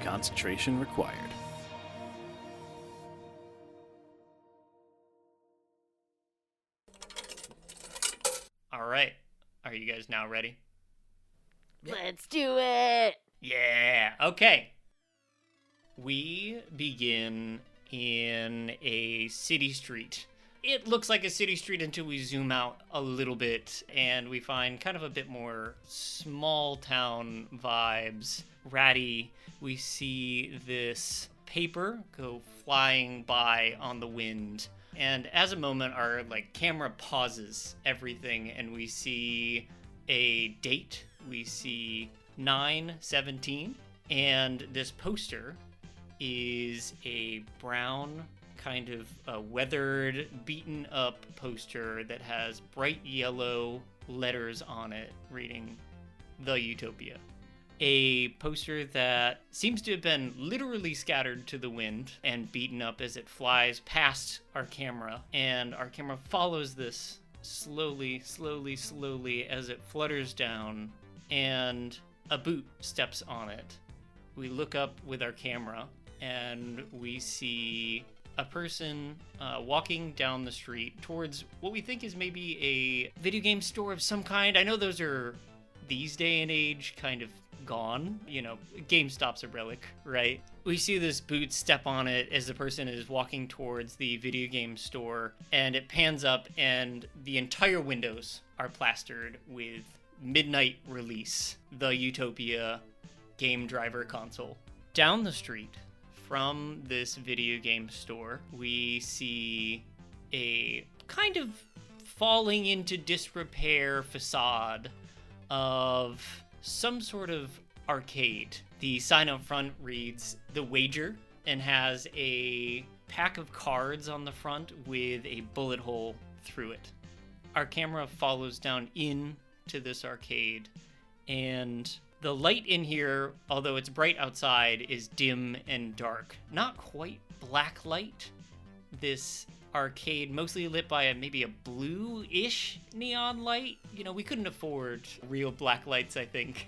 Concentration required. All right. Are you guys now ready? Let's do it! Yeah. Okay. We begin in a city street. It looks like a city street until we zoom out a little bit and we find kind of a bit more small town vibes. Ratty, we see this paper go flying by on the wind. And as a moment, our camera pauses everything and we see a date. We see 9/17, and this poster is a brown, kind of weathered, beaten up poster that has bright yellow letters on it reading The Utopia. A poster that seems to have been literally scattered to the wind and beaten up as it flies past our camera, and our camera follows this slowly as it flutters down, and a boot steps on it. We look up with our camera and we see a person walking down the street towards what we think is maybe a video game store of some kind. I know those are, these day and age, kind of gone. You know, GameStop's a relic, right? We see this boot step on it as the person is walking towards the video game store, and it pans up and the entire windows are plastered with midnight release, The Utopia GameDriver console. Down the street from this video game store, we see a kind of falling into disrepair facade of some sort of arcade. The sign up front reads The Wager and has a pack of cards on the front with a bullet hole through it. Our camera follows down in to this arcade, and the light in here, although it's bright outside, is dim and dark. Not quite black light. This arcade mostly lit by maybe a blue-ish neon light. You know, we couldn't afford real black lights, I think.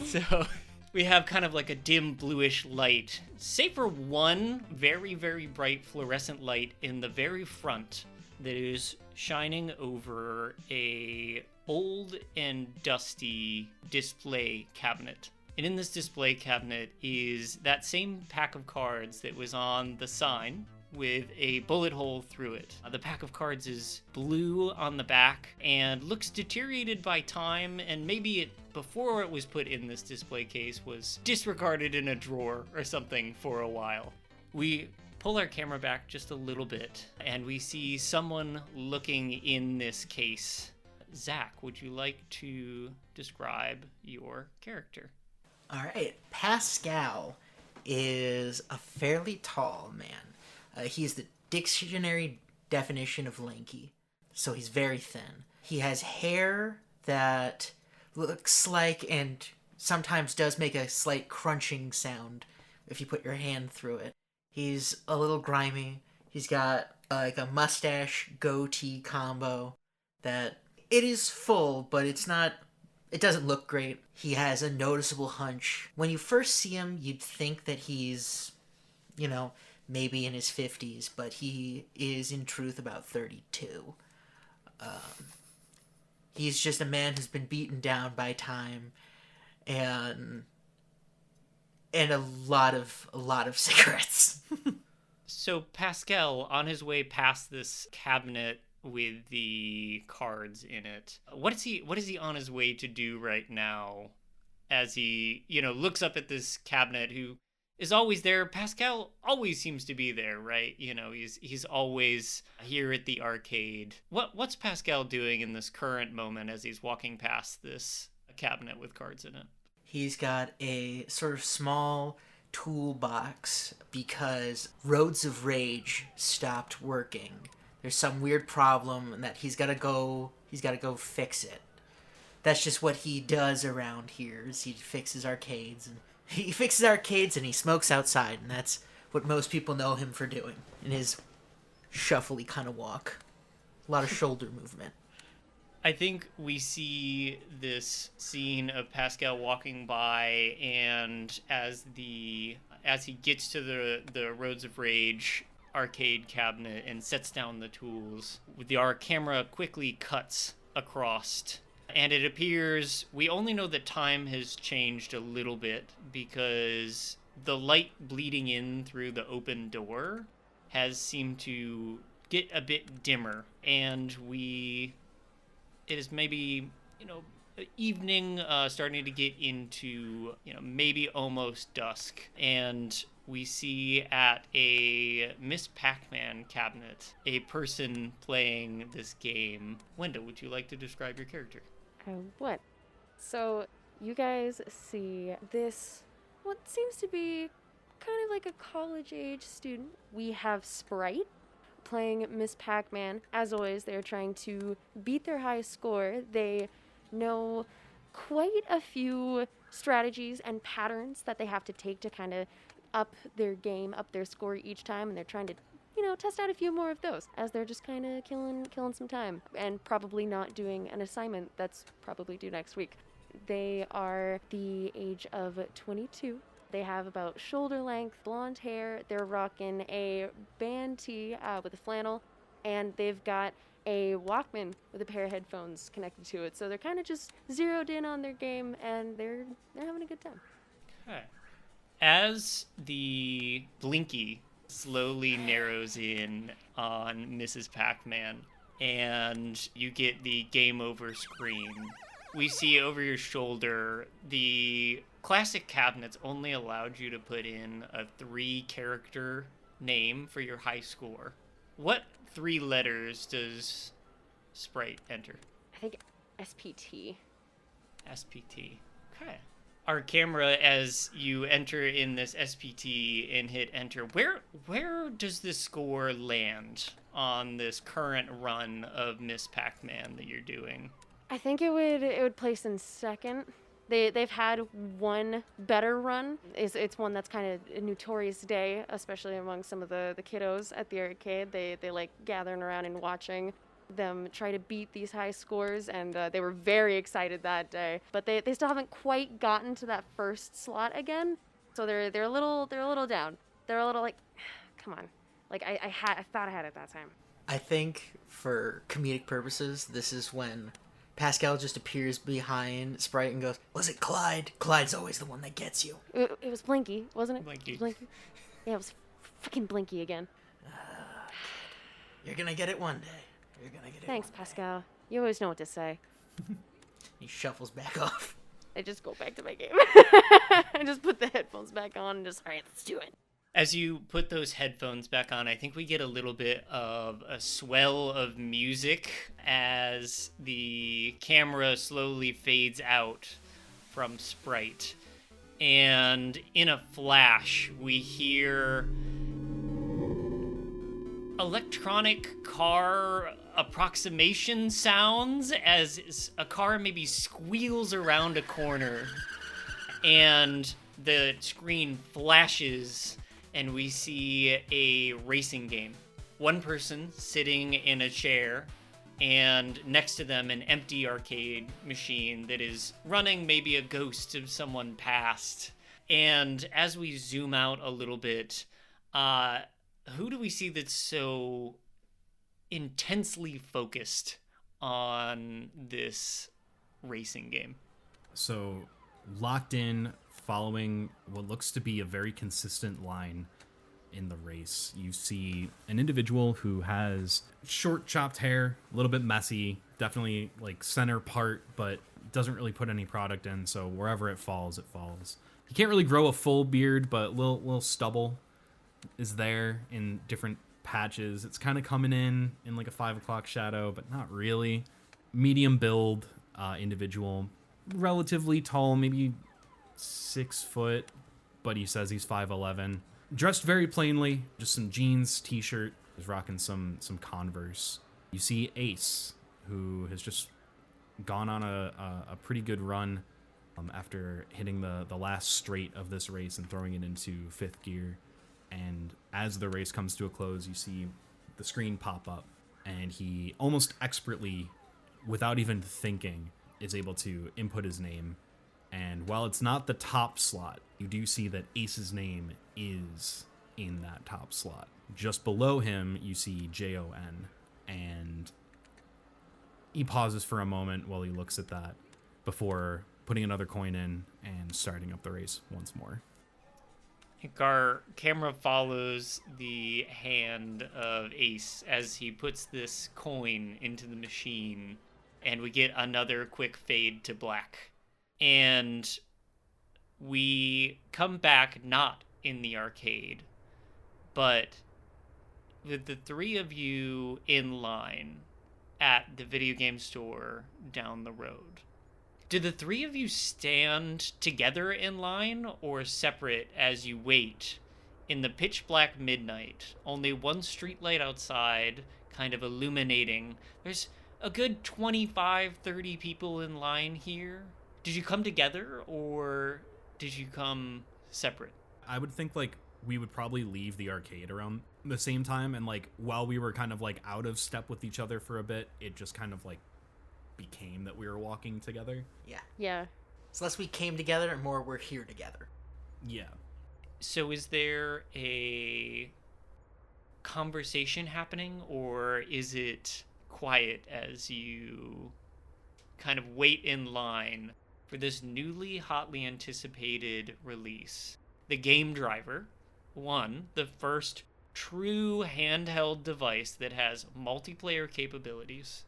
So we have kind of like a dim bluish light, save for one very, very bright fluorescent light in the very front that is shining over a old and dusty display cabinet. And in this display cabinet is that same pack of cards that was on the sign with a bullet hole through it. The pack of cards is blue on the back and looks deteriorated by time, and maybe it, before it was put in this display case, was disregarded in a drawer or something for a while. We pull our camera back just a little bit and we see someone looking in this case. Zach, would you like to describe your character? All right. Pascal is a fairly tall man. He's the dictionary definition of lanky, so he's very thin. He has hair that looks like, and sometimes does make a slight crunching sound if you put your hand through it. He's a little grimy. He's got like a mustache goatee combo that it is full, but it doesn't look great. He has a noticeable hunch. When you first see him, you'd think that he's, maybe in his 50s, but he is in truth about 32. He's just a man who's been beaten down by time and a lot of cigarettes. So Pascal, on his way past this cabinet with the cards in it, what is he on his way to do right now as he, looks up at this cabinet? Who is always there? Pascal always seems to be there, right? He's always here at the arcade. What's Pascal doing in this current moment as he's walking past this cabinet with cards in it? He's got a sort of small toolbox because Roads of Rage stopped working. There's some weird problem and that he's got to go fix it. That's just what he does around here, is he fixes arcades and he smokes outside, and that's what most people know him for doing in his shuffly kind of walk. A lot of shoulder movement. I think we see this scene of Pascal walking by, and as he gets to the Roads of Rage arcade cabinet and sets down the tools, our camera quickly cuts across, and it appears we only know that time has changed a little bit because the light bleeding in through the open door has seemed to get a bit dimmer, and it is maybe, evening, starting to get into, maybe almost dusk. And we see at a Miss Pac-Man cabinet a person playing this game. Wendell, would you like to describe your character? I would. So, you guys see this, what seems to be kind of like a college-age student. We have Sprite playing Miss Pac-Man. As always, they're trying to beat their high score. They know quite a few strategies and patterns that they have to take to kind of up their game, up their score each time, and they're trying to, test out a few more of those as they're just kind of killing some time and probably not doing an assignment that's probably due next week. They are the age of 22. They have about shoulder length blonde hair. They're rocking a band tee with a flannel, and they've got a Walkman with a pair of headphones connected to it. So they're kind of just zeroed in on their game, and they're having a good time. Okay. As the Blinky slowly narrows in on Mrs. Pac-Man, and you get the game over screen, we see over your shoulder the classic cabinets only allowed you to put in a 3-character name for your high score. What 3 letters does Sprite enter? I think SPT. SPT. Okay. Our camera, as you enter in this SPT and hit enter, where does this score land on this current run of Miss Pac-Man that you're doing? I think it would place in second. They've had one better run. It's one that's kind of a notorious day, especially among some of the kiddos at the arcade. They like gathering around and watching them try to beat these high scores, and they were very excited that day. But they still haven't quite gotten to that first slot again, so they're a little down. They're a little like, come on, like I thought I had it that time. I think for comedic purposes, this is when Pascal just appears behind Sprite and goes, "Was it Clyde? Clyde's always the one that gets you." It was Blinky, wasn't it? Blinky. Blinky. Yeah, it was freaking Blinky again. You're gonna get it one day. You're gonna get it. Thanks, one Pascal. You always know what to say. Day. He shuffles back off. I just go back to my game. I just put the headphones back on and just, all right, let's do it. As you put those headphones back on, I think we get a little bit of a swell of music as the camera slowly fades out from Sprite. And in a flash, we hear electronic car approximation sounds as a car maybe squeals around a corner. And the screen flashes, and we see a racing game. One person sitting in a chair, and next to them an empty arcade machine that is running maybe a ghost of someone past. And as we zoom out a little bit, who do we see that's so intensely focused on this racing game? So, locked in, following what looks to be a very consistent line in the race. You see an individual who has short chopped hair, a little bit messy, definitely like center part, but doesn't really put any product in, so wherever it falls, it falls. He can't really grow a full beard, but little stubble is there in different patches. It's kind of coming in like a 5 o'clock shadow, but not really. Medium build individual, relatively tall, maybe 6 foot, but he says he's 5'11". Dressed very plainly, just some jeans, t-shirt. He's rocking some Converse. You see Ace, who has just gone on a pretty good run after hitting the last straight of this race and throwing it into 5th gear. And as the race comes to a close, you see the screen pop up, and he almost expertly without even thinking, is able to input his name. And while it's not the top slot, you do see that Ace's name is in that top slot. Just below him, you see Jon, and he pauses for a moment while he looks at that before putting another coin in and starting up the race once more. Our camera follows the hand of Ace as he puts this coin into the machine, and we get another quick fade to black. And we come back not in the arcade, but with the three of you in line at the video game store down the road. Do the three of you stand together in line or separate as you wait in the pitch black midnight? Only one streetlight outside kind of illuminating. There's a good 25, 30 people in line here. Did you come together or did you come separate? I would think like we would probably leave the arcade around the same time, and like while we were kind of like out of step with each other for a bit, it just kind of like became that we were walking together. Yeah. Yeah. It's less we came together and more we're here together. Yeah. So is there a conversation happening, or is it quiet as you kind of wait in line for this newly hotly anticipated release? The GameDriver, the first true handheld device that has multiplayer capabilities.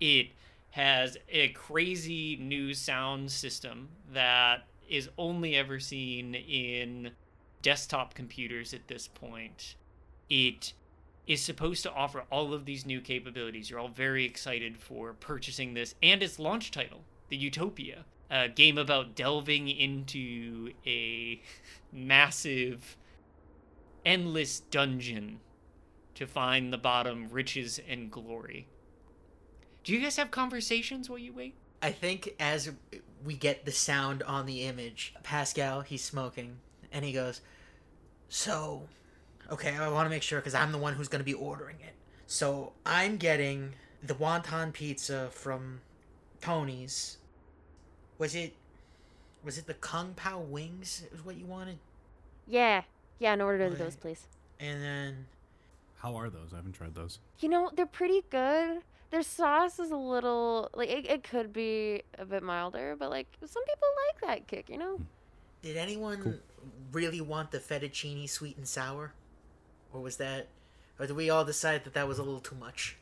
It has a crazy new sound system that is only ever seen in desktop computers at this point. It is supposed to offer all of these new capabilities. You're all very excited for purchasing this, and its launch title, The Utopia, a game about delving into a massive, endless dungeon to find the bottom, riches, and glory. Do you guys have conversations while you wait? I think as we get the sound on the image, Pascal, he's smoking, and he goes, so, okay, I want to make sure, because I'm the one who's going to be ordering it. So, I'm getting the wonton pizza from Tony's. Was it the Kung Pao wings is what you wanted? Yeah. Yeah, an order of Okay. those, please. And then, How are those? I haven't tried those. You know, they're pretty good. Their sauce is a little, like, it could be a bit milder, but, like, some people like that kick, you know? did anyone really want the fettuccine sweet and sour? Or was that, or did we all decide that was a little too much?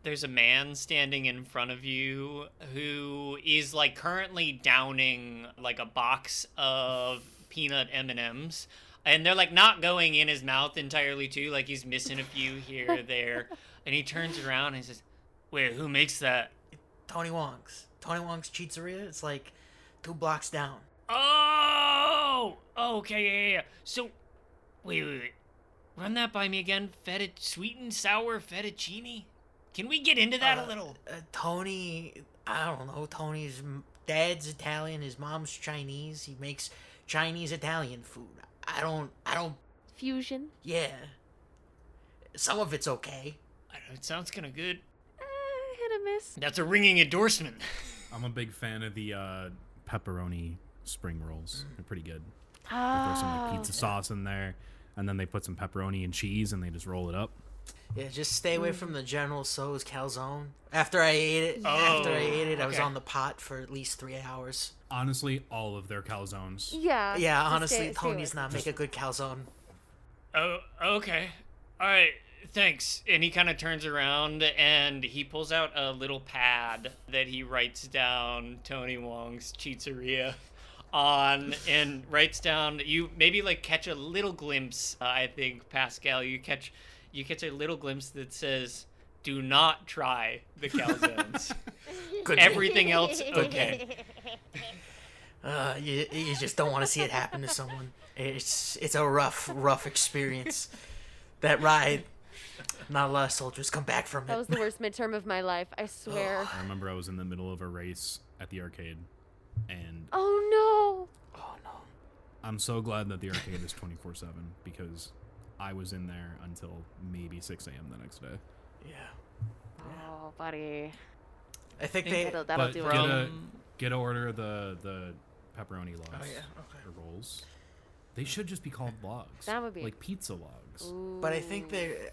There's a man standing in front of you who is like currently downing like a box of peanut M&Ms, and they're like not going in his mouth entirely too, like he's missing a few here or there, and he turns around and he says, wait, who makes that? Tony Wong's Pizzeria. It's like 2 blocks down. Oh, okay, yeah. So, wait. Run that by me again. Sweet and sour fettuccine? Can we get into that a little? Tony, I don't know. Tony's dad's Italian. His mom's Chinese. He makes Chinese Italian food. I don't. Fusion. Yeah. Some of it's okay. I don't know, it sounds kind of good. Hit or miss. That's a ringing endorsement. I'm a big fan of the pepperoni spring rolls. They're pretty good. They throw Ah. some like pizza sauce in there, and then they put some pepperoni and cheese, and they just roll it up. Yeah, just stay away from the General Tso's calzone. After I ate it, I was okay. on the pot for at least 3 hours. Honestly, all of their calzones. Yeah. Yeah, just honestly, stay away Tony's from not make a good calzone. Oh, okay. All right, thanks. And he kind of turns around and he pulls out a little pad that he writes down Tony Wong's Pizzeria on, and writes down, you maybe like catch a little glimpse, I think, Pascal, you catch a little glimpse that says, do not try the calzones. Good. Everything else, okay. You just don't want to see it happen to someone. It's a rough experience. That ride, not a lot of soldiers come back from it. That was the worst midterm of my life, I swear. I remember I was in the middle of a race at the arcade, and Oh Oh no. I'm so glad that the arcade is 24/7 because I was in there until maybe 6 a.m. the next day. Yeah. Oh, buddy. I think That'll But do get it. a get a order the pepperoni logs. Oh yeah, okay. Or rolls. They should just be called logs. That would be like pizza logs. Ooh. But I think they're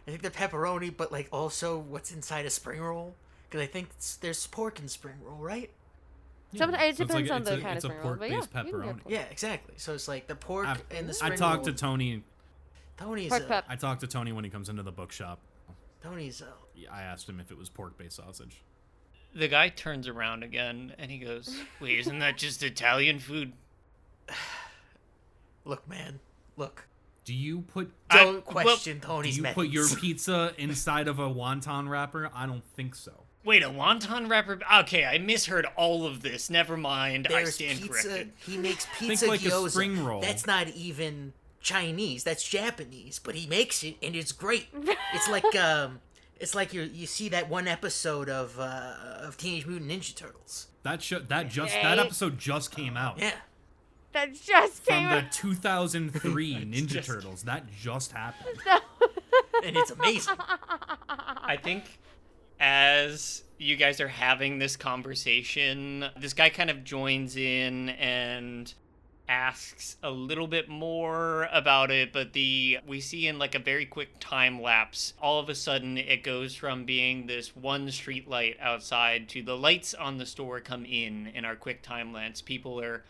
pepperoni, but like also what's inside a spring roll. Because I think there's pork in spring roll, right? Sometimes it So it's depends like- on the it's kind of a spring roll, but yeah, pork-based you can get pepperoni. pork. Yeah, exactly. So it's like the pork and the I spring talked roll. to Tony. Tony's Pork pep. I talked to Tony when he comes into the bookshop. Tony's I asked him if it was pork-based sausage. The guy turns around again and he goes, "Wait, isn't that just Italian food?" Look, man. Look. Do you put Don't question do Tony's you methods. put your pizza inside of a wonton wrapper? I don't think so. Wait, a wonton wrapper? Okay, I misheard all of this. Never mind. I There's stand pizza. corrected. He makes pizza like a gyoza. spring roll. That's not even Chinese. That's Japanese. But he makes it, and it's great. It's like you see that one episode of Teenage Mutant Ninja Turtles. That episode just came out. Yeah. That just From came the out. 2003 Ninja Turtles. That just happened. And it's amazing. I think as you guys are having this conversation, this guy kind of joins in and asks a little bit more about it, but we see in like a very quick time lapse, all of a sudden it goes from being this one street light outside to the lights on the store come in our quick time lapse. People are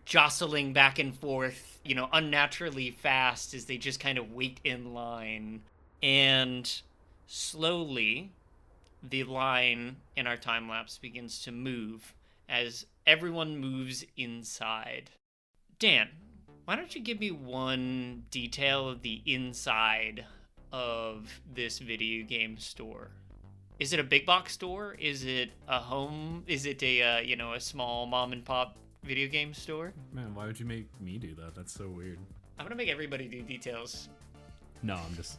jostling back and forth, unnaturally fast as they just kind of wait in line. And slowly, the line in our time lapse begins to move as everyone moves inside. Dan, why don't you give me one detail of the inside of this video game store? Is it a big box store? Is it a home? Is it a small mom and pop video game store? Man, why would you make me do that? That's so weird. I'm gonna make everybody do details. No, I'm just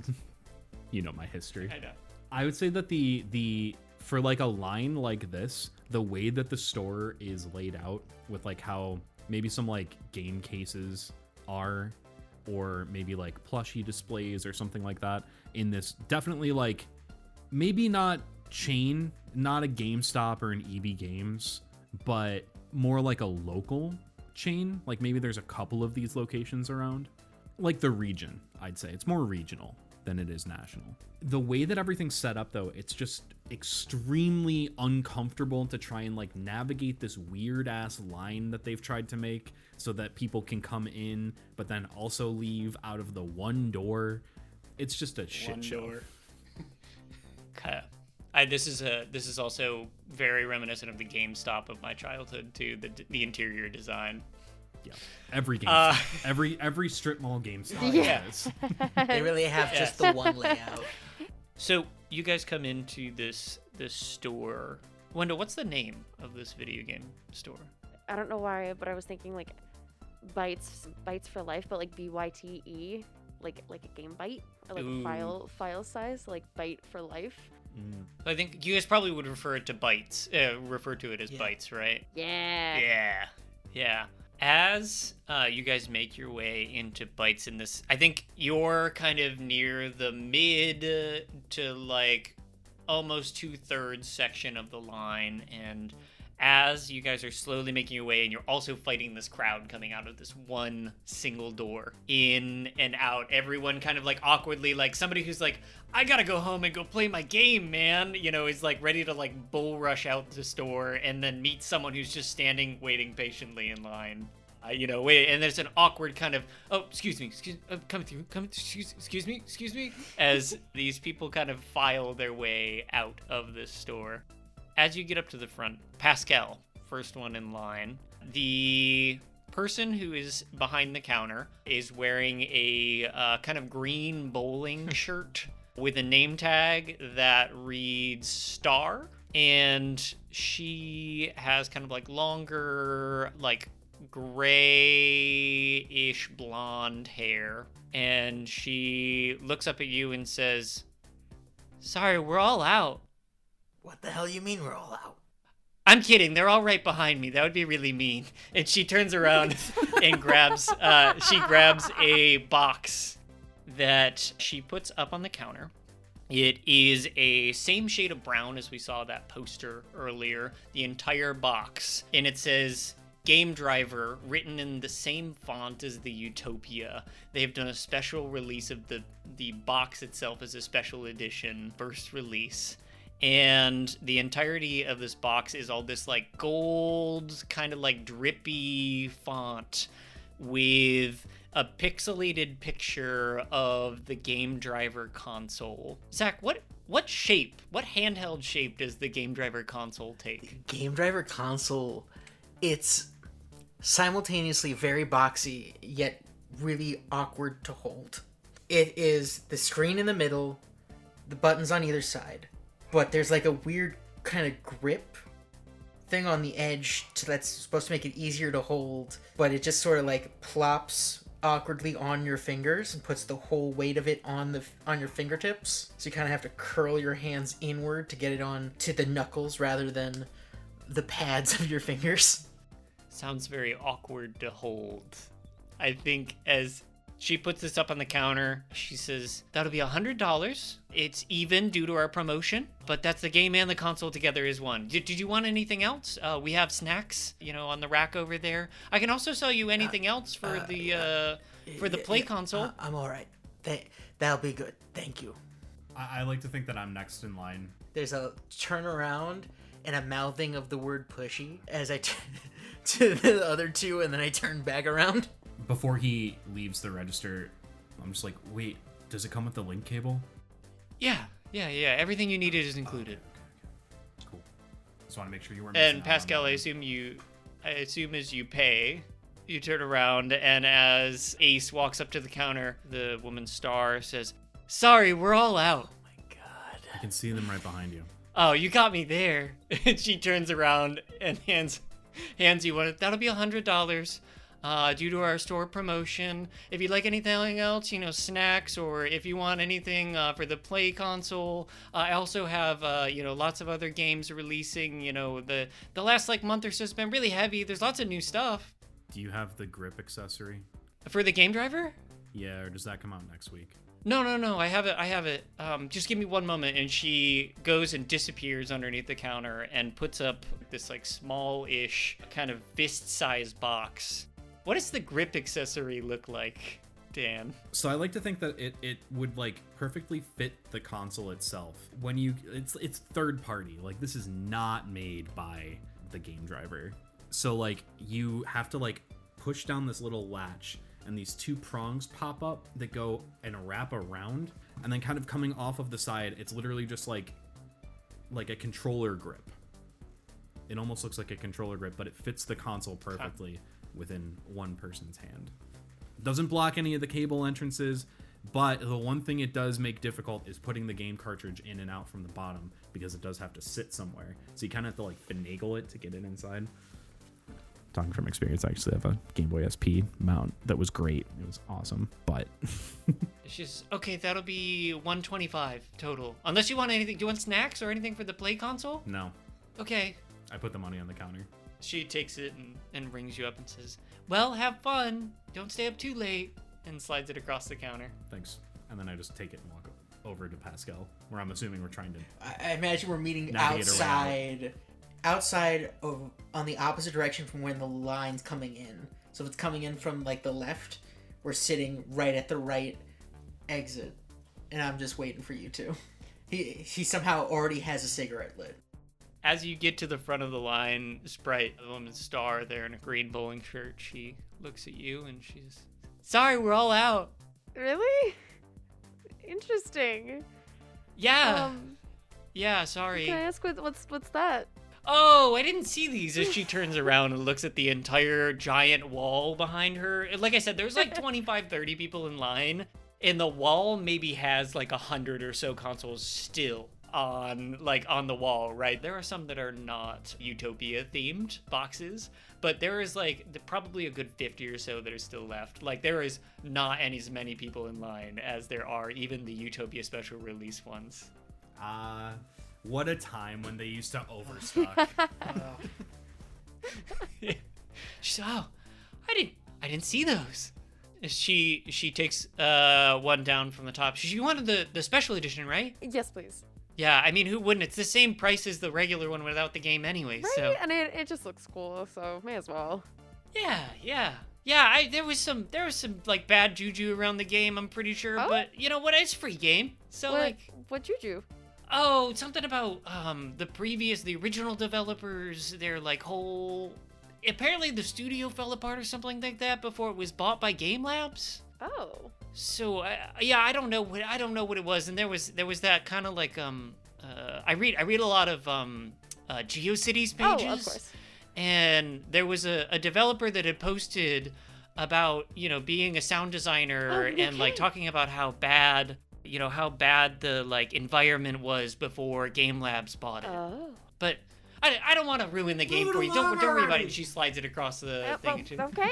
my history. I know. I would say that the for like a line like this, the way that the store is laid out with like how maybe some like game cases are, or maybe like plushie displays or something like that in this, definitely like maybe not chain, not a GameStop or an EB Games, but more like a local chain. Like maybe there's a couple of these locations around, like the region. I'd say it's more regional than it is national. The way that everything's set up though, it's just extremely uncomfortable to try and like navigate this weird ass line that they've tried to make so that people can come in but then also leave out of the one door. It's just a shit show. This is also very reminiscent of the GameStop of my childhood too. The interior design. Yeah, every game, every strip mall GameStop. Yes. They really have just the one layout. So you guys come into this store. Wendell, what's the name of this video game store? I don't know why, but I was thinking like Bytes for Life, but like BYTE, like a game byte or like Ooh. file size, like Byte for Life. I think you guys probably would refer to it as bytes, right? Yeah. Yeah. As you guys make your way into Bytes in this, I think you're kind of near the mid to like almost 2/3 section of the line, and as you guys are slowly making your way, and you're also fighting this crowd coming out of this one single door, in and out, everyone kind of like awkwardly, like somebody who's like, I gotta go home and go play my game, man, is like ready to like bull rush out the store, and then meet someone who's just standing waiting patiently in line. Wait, and there's an awkward kind of, excuse me, as these people kind of file their way out of this store. As you get up to the front, Pascal, first one in line, the person who is behind the counter is wearing a kind of green bowling shirt with a name tag that reads Star, and she has kind of like longer, like grayish blonde hair, and she looks up at you and says, "Sorry, we're all out." What the hell you mean we're all out? I'm kidding. They're all right behind me. That would be really mean. And she turns around and grabs a box that she puts up on the counter. It is a same shade of brown as we saw that poster earlier, the entire box. And it says GameDriver written in the same font as the Utopia. They've done a special release of the box itself as a special edition first release. And the entirety of this box is all this like gold, kind of like drippy font with a pixelated picture of the GameDriver console. Zach, what handheld shape does the GameDriver console take? GameDriver console, it's simultaneously very boxy, yet really awkward to hold. It is the screen in the middle, the buttons on either side, but there's like a weird kind of grip thing on the edge that's supposed to make it easier to hold, but it just sort of like plops awkwardly on your fingers and puts the whole weight of it on your fingertips. So you kind of have to curl your hands inward to get it on to the knuckles rather than the pads of your fingers. Sounds very awkward to hold. I think as she puts this up on the counter, she says, that'll be $100. It's even due to our promotion, but that's the game and the console together is one. Did you want anything else? We have snacks, on the rack over there. I can also sell you anything else for the Play console. I'm all right. That'll be good. Thank you. I like to think that I'm next in line. There's a turnaround and a mouthing of the word pushy as I turn to the other two, and then I turn back around. Before he leaves the register, I'm just like, wait, does it come with the link cable? Yeah. Everything you needed is included. Okay. Cool. Just want to make sure you weren't missing And out Pascal, on I assume as you pay, you turn around, and as Ace walks up to the counter, the woman Star says, "Sorry, we're all out." Oh my god. I can see them right behind you. Oh, you got me there. And she turns around and hands you one. That'll be $100. Due to our store promotion. If you'd like anything else, snacks, or if you want anything for the Play console, I also have, lots of other games releasing. The last month or so has been really heavy. There's lots of new stuff. Do you have the grip accessory? For the GameDriver? Yeah, or does that come out next week? No, I have it. Just give me one moment. And she goes and disappears underneath the counter and puts up this small-ish kind of fist-sized box. What does the grip accessory look like, Dan? So I like to think that it would perfectly fit the console itself. It's third party. This is not made by the GameDriver. So you have to push down this little latch, and these two prongs pop up that go and wrap around, and then kind of coming off of the side, it's literally just like a controller grip. It almost looks like a controller grip, but it fits the console perfectly within one person's hand. Doesn't block any of the cable entrances, but the one thing it does make difficult is putting the game cartridge in and out from the bottom, because it does have to sit somewhere. So you kind of have to finagle it to get it inside. Talking from experience, I actually have a Game Boy SP mount that was great. It was awesome, but She's okay. That'll be $125 total. Unless you want anything. Do you want snacks or anything for the Play console? no. Okay. I put the money on the counter. She takes it and rings you up and says, "Well, have fun. Don't stay up too late," and slides it across the counter. Thanks. And then I just take it and walk over to Pascal, where I'm assuming we're trying to... I imagine we're meeting navigate our way outside of on the opposite direction from when the line's coming in. So if it's coming in from the left, we're sitting right at the right exit, and I'm just waiting for you two. He somehow already has a cigarette lit. As you get to the front of the line, Sprite, the woman Star there in a green bowling shirt, she looks at you and she's, "Sorry, we're all out." Really? Interesting. Yeah. Yeah, sorry. Can I ask what's that? Oh, I didn't see these. As she turns around and looks at the entire giant wall behind her. Like I said, there's 25, 30 people in line, and the wall maybe has 100 or so consoles still on the wall, right? There are some that are not Utopia themed boxes, but there is probably a good 50 or so that are still left. There is not as many people in line as there are even the Utopia special release ones. What a time when they used to overstock. She said, "Oh, I didn't see those." She takes one down from the top. You wanted the special edition, right? Yes, please. Yeah, I mean, who wouldn't? It's the same price as the regular one without the game anyway, Right? so. And it just looks cool, so may as well. Yeah. There was some like bad juju around the game, I'm pretty sure, but you know what? It's a free game. So What juju? oh, something about the original developers, their like whole apparently the studio fell apart or something like that before it was bought by GameLabs. Oh. So I don't know what it was, and there was that kind of like I read a lot of GeoCities pages. Oh, of course. And there was a developer that had posted about, being a sound designer and like talking about how bad the like environment was before GameLabs bought it. Oh. But I don't want to ruin the game for you. Don't worry about it. She slides it across the thing too. Okay.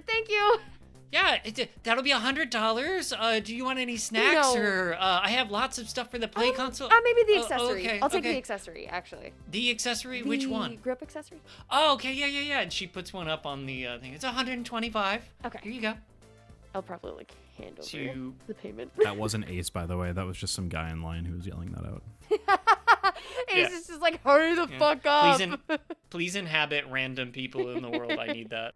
Thank you. Yeah, that'll be $100. Do you want any snacks? No. Or I have lots of stuff for the play console. Maybe the accessory. Okay, I'll take okay. the accessory, actually. The accessory? Which one? The grip accessory? Oh, okay, yeah. And she puts one up on the thing. It's $125. Okay. Here you go. I'll probably like hand over To- the payment. That wasn't Ace, by the way. That was just some guy in line who was yelling that out. Ace Yeah. is just like, hurry the fuck up. Please inhabit random people in the world. I need that.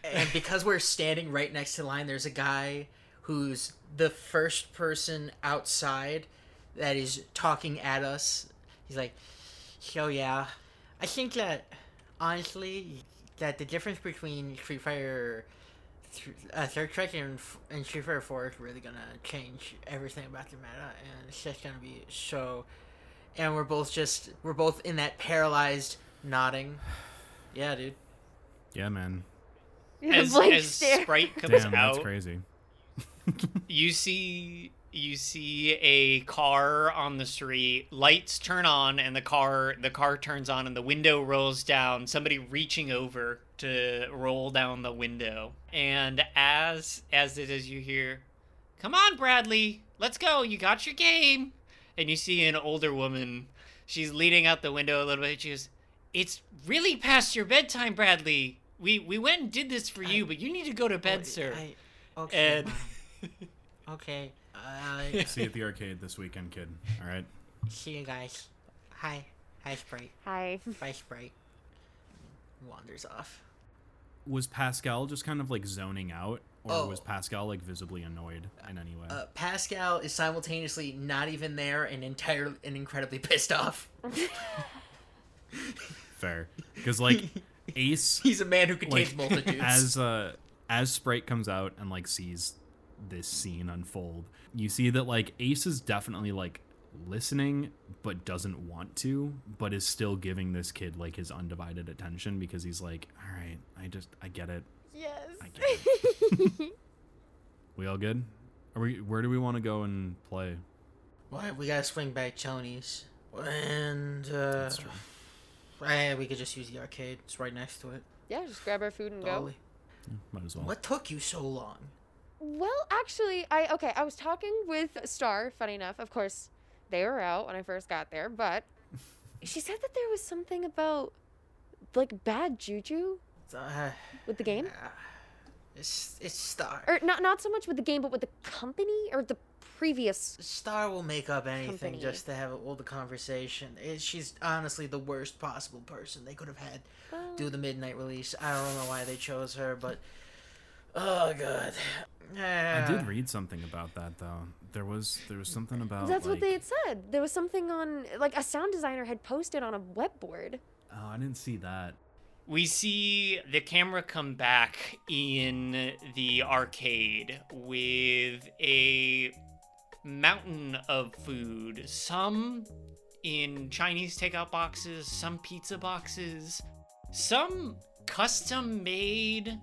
And because we're standing right next to the line, there's a guy who's the first person outside that is talking at us. He's like, so yeah, I think that, honestly, that the difference between Street Fighter Third Strike and Street Fighter 4 is really gonna change everything about the meta, and it's just gonna be so... And we're both in that paralyzed nodding. Yeah, dude. Yeah, man. As Blank stare. Sprite comes Damn, out, that's crazy. you see a car on the street. Lights turn on, and the car turns on, and the window rolls down. Somebody reaching over to roll down the window, and as you hear, "Come on, Bradley, let's go. You got your game." And you see an older woman. She's leaning out the window a little bit. She goes, "It's really past your bedtime, Bradley. We went and did this for you, but you need to go to bed, sir." Okay. And Mom. Okay. See you at the arcade this weekend, kid. All right. See you guys. Hi, Sprite. Hi. Bye, Sprite. Wanders off. Was Pascal just kind of like zoning out, or Oh. was Pascal like visibly annoyed in any way? Pascal is simultaneously not even there and incredibly pissed off. Fair, because like Ace, He's a man who contains like, multitudes. as Sprite comes out and like sees this scene unfold, you see that like Ace is definitely like listening but doesn't want to, but is still giving this kid like his undivided attention because he's like, all right, I get it. Yes. I get it. We all good? Where do we want to go and play? What? We gotta swing back Tony's. And, That's true. we could just use the arcade. It's right next to it. Yeah, just grab our food and go. Dolly. Might as well. What took you so long? Well, actually, I was talking with Star, funny enough. Of course, they were out when I first got there, but she said that there was something about, like, bad juju with the game. It's Star. Or not so much with the game, but with the company or the previous. Star will make up anything Company. just to have all the conversation. She's honestly the worst possible person they could have had do the midnight release. I don't know why they chose her, but oh god. I did read something about that though. There was something about. That's what like- they had said. There was something on, like, a sound designer had posted on a web board. Oh, I didn't see that. we see the camera come back in the arcade with a mountain of food. Some in Chinese takeout boxes, some pizza boxes, some custom-made,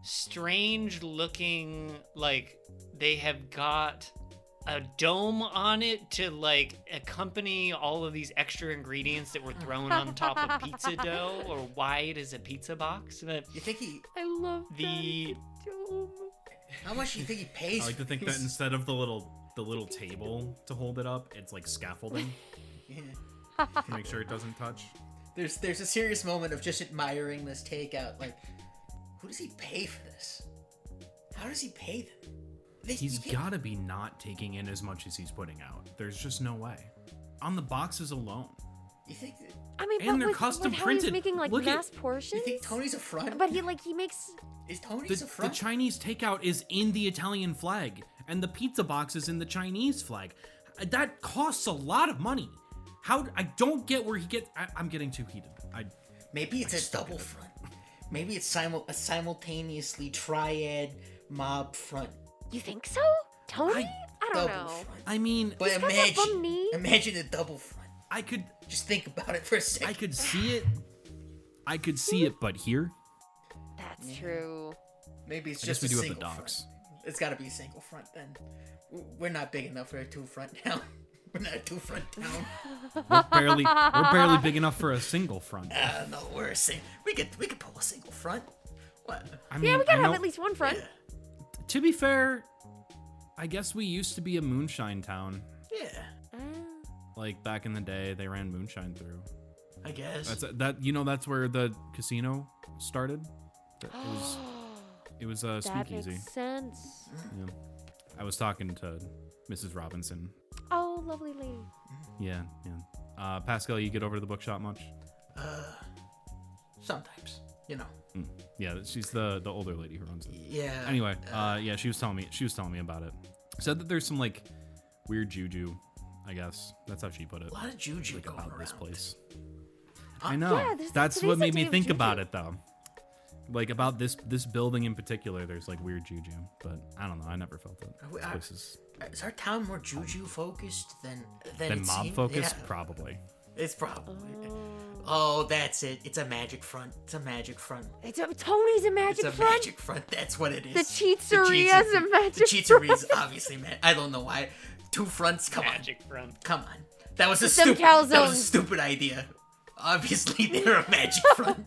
strange-looking, like they have got a dome on it to like accompany all of these extra ingredients that were thrown on top of pizza dough, or wide as a pizza box. But You think he? I love the How much do you think he pays? I like to for think that these? instead of the little table to hold it up, it's like scaffolding Yeah. to make sure it doesn't touch. There's a serious moment of just admiring this takeout. Like, who does he pay for this? How does he pay them? He's gotta be not taking in as much as he's putting out. There's just no way. On the boxes alone. You think? I mean, And but they're with custom how he's printed. making like Look at- mass portions. You think Tony's a front? But he makes. Is Tony's a The front? Chinese takeout is in the Italian flag, and the pizza box is in the Chinese flag. That costs a lot of money. I don't get where he gets. I'm getting too heated. Maybe it's a double front. Maybe it's a simultaneously triad mob front. You think so, Tony? I don't Double know. front. I mean, But He's got that bum knee. imagine a double front. I could Just think about it for a second. I could see it, but here, That's true. Maybe it's I guess just we a do have the single docks. front. It's got to be a single front then. We're not big enough for a two front town. We're not a two front town. we're barely big enough for a single front. No, we're a single. We could pull a single front. What? I mean, Yeah, we I gotta know, have at least one front. to be fair, I guess we used to be a moonshine town. Yeah, Like back in the day, they ran moonshine through. I guess. That's where the casino started. It was a That speakeasy. makes sense. Yeah. I was talking to Mrs. Robinson. Oh, lovely lady. Yeah. Pascal, you get over to the bookshop much? Sometimes, you know. Yeah, she's the older lady who runs it. Yeah. Anyway, yeah, she was telling me about it. Said that there's some like weird juju, I guess. That's how she put it. A lot of juju Like going about around. this place. I know. Yeah, That's today's what a made me day of think about juju. it though. Like about this building in particular, there's like weird juju, but I don't know. I never felt it. This place Is our town more juju focused than it mob seemed? focused, Yeah, probably. it's probably. Oh, that's it. It's a magic front. Tony's a It's magic a front. magic front. That's what it is. The cheatseria is a magic The cheatseria is obviously I don't know why. Two fronts. Come Magic front. on. Come on. That was a With them stupid. That was a calzones. stupid idea. Obviously, they're a magic front.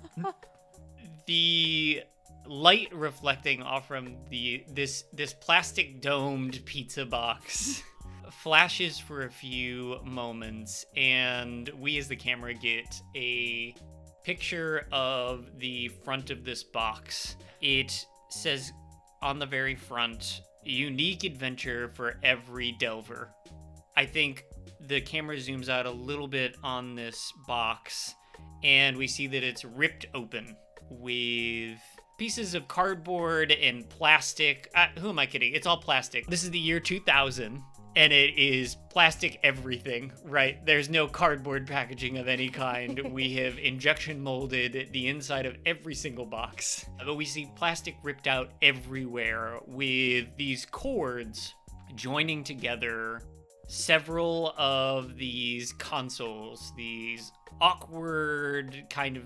The light reflecting off from this plastic domed pizza box flashes for a few moments, and we as the camera get a picture of the front of this box. It says on the very front, unique adventure for every delver. I think the camera zooms out a little bit on this box, and we see that it's ripped open with pieces of cardboard and plastic. Who am I kidding? It's all plastic. This is the year 2000, and it is plastic everything, right? There's no cardboard packaging of any kind. We have injection molded the inside of every single box. But we see plastic ripped out everywhere with these cords joining together several of these consoles, these awkward kind of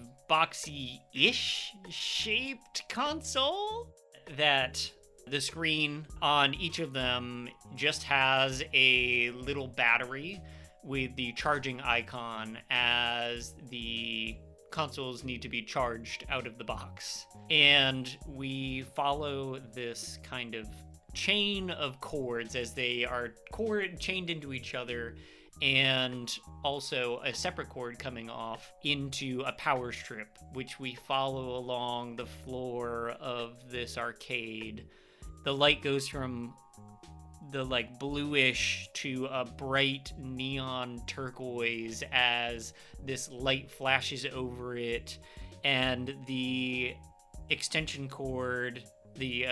boxy-ish shaped console that the screen on each of them just has a little battery with the charging icon as the consoles need to be charged out of the box. And we follow this kind of chain of cords as they are chained into each other, and also a separate cord coming off into a power strip, which we follow along the floor of this arcade. The light goes from the like bluish to a bright neon turquoise as this light flashes over it, and the extension cord, the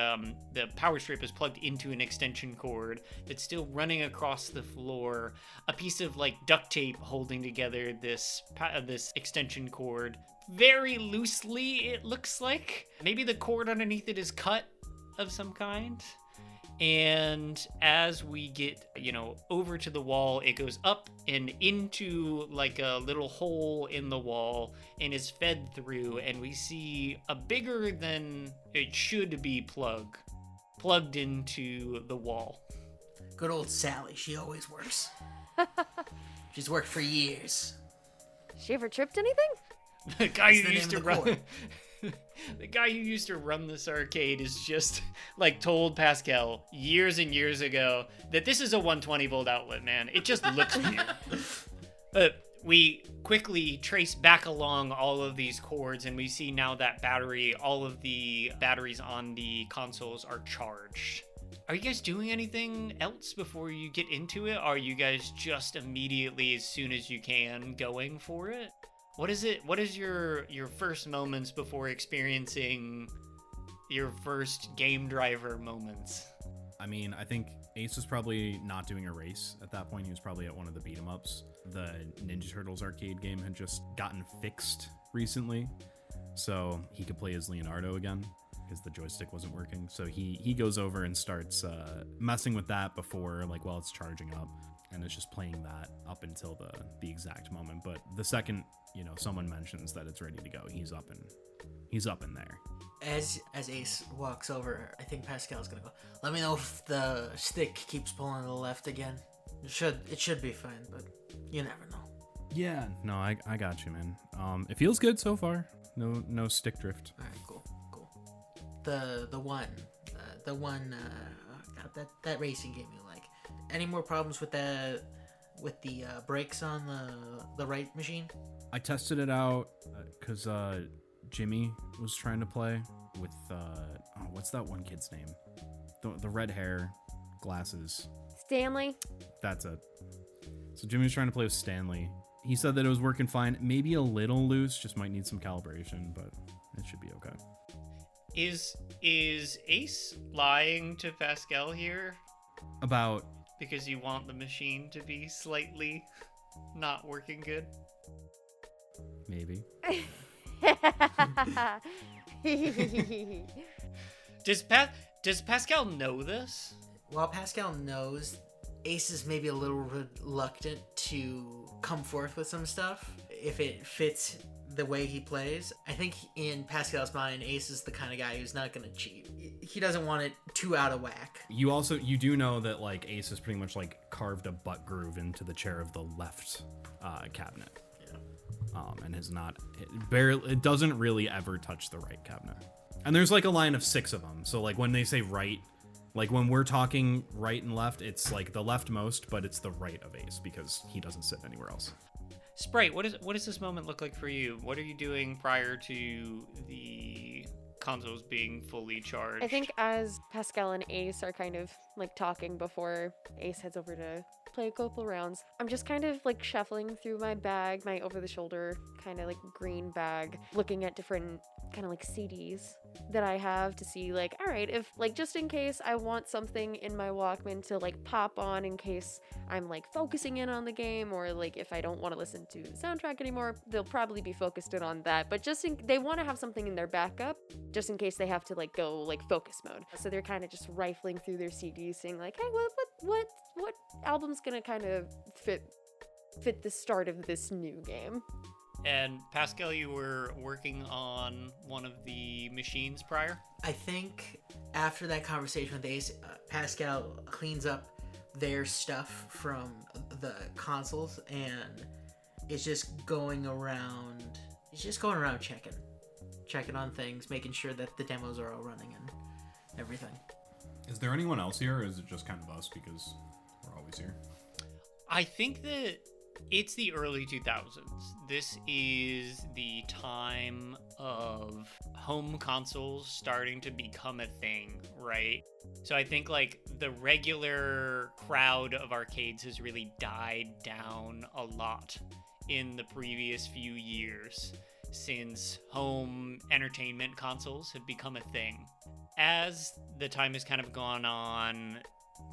power strip is plugged into an extension cord that's still running across the floor. A piece of like duct tape holding together this extension cord very loosely, it looks like. Maybe the cord underneath it is cut of some kind. And as we get, over to the wall, it goes up and into like a little hole in the wall and is fed through, and we see a bigger than it should be plug plugged into the wall. Good old Sally. She always works. She's worked for years. She ever tripped anything? The guy That's who the used to name of the run cord. the guy who used to run this arcade is just like told Pascal years and years ago that this is a 120 volt outlet, man. It just looks weird. But We quickly trace back along all of these cords, and we see now that all of the batteries on the consoles are charged. Are you guys doing anything else before you get into it? Are you guys just immediately, as soon as you can, going for it? What is it? What is your first moments before experiencing your first GameDriver moments? I mean, I think Ace was probably not doing a race at that point. He was probably at one of the beat 'em ups. The Ninja Turtles arcade game had just gotten fixed recently, so he could play as Leonardo again because the joystick wasn't working. So he goes over and starts messing with that before, like, while it's charging up, and it's just playing that up until the exact moment. But the second, someone mentions that it's ready to go, he's up in there. As Ace walks over, I think Pascal's gonna go, let me know if the stick keeps pulling to the left again. It should be fine, but you never know. Yeah, no, I got you, man. It feels good so far. No stick drift. All right, cool. The one, that racing game you like. Any more problems with the brakes on the right machine? I tested it out because Jimmy was trying to play with what's that one kid's name? The red hair, glasses. Stanley? That's it. So Jimmy was trying to play with Stanley. He said that it was working fine. Maybe a little loose, just might need some calibration, but it should be okay. Is Ace lying to Pascal here? About... Because you want the machine to be slightly not working good? Maybe. Does Pascal know this? While Pascal knows, Ace is maybe a little reluctant to come forth with some stuff if it fits the way he plays. I think in Pascal's mind, Ace is the kind of guy who's not going to cheat. He doesn't want it too out of whack. You do know that, like, Ace has pretty much, like, carved a butt groove into the chair of the left cabinet. And has not, it doesn't really ever touch the right cabinet. And there's like a line of 6 of them. So like when they say right, like when we're talking right and left, it's like the leftmost, but it's the right of Ace because he doesn't sit anywhere else. Sprite, what does this moment look like for you? What are you doing prior to the consoles being fully charged? I think as Pascal and Ace are kind of like talking before Ace heads over to play a couple rounds, I'm just kind of like shuffling through my bag, my over-the-shoulder kind of like green bag, looking at different kind of like CDs that I have to see like, all right, if like just in case I want something in my Walkman to like pop on in case I'm like focusing in on the game, or like if I don't want to listen to the soundtrack anymore, they'll probably be focused in on that. But they want to have something in their backup just in case they have to like go like focus mode. So they're kind of just rifling through their CDs, saying like, hey, what album's gonna kind of fit the start of this new game? And Pascal, you were working on one of the machines prior? I think after that conversation with Ace, Pascal cleans up their stuff from the consoles and is just going around checking on things, making sure that the demos are all running and everything. Is there anyone else here, or is it just kind of us because we're always here? I think that it's the early 2000s. This is the time of home consoles starting to become a thing, right? So I think like the regular crowd of arcades has really died down a lot in the previous few years since home entertainment consoles have become a thing. As the time has kind of gone on,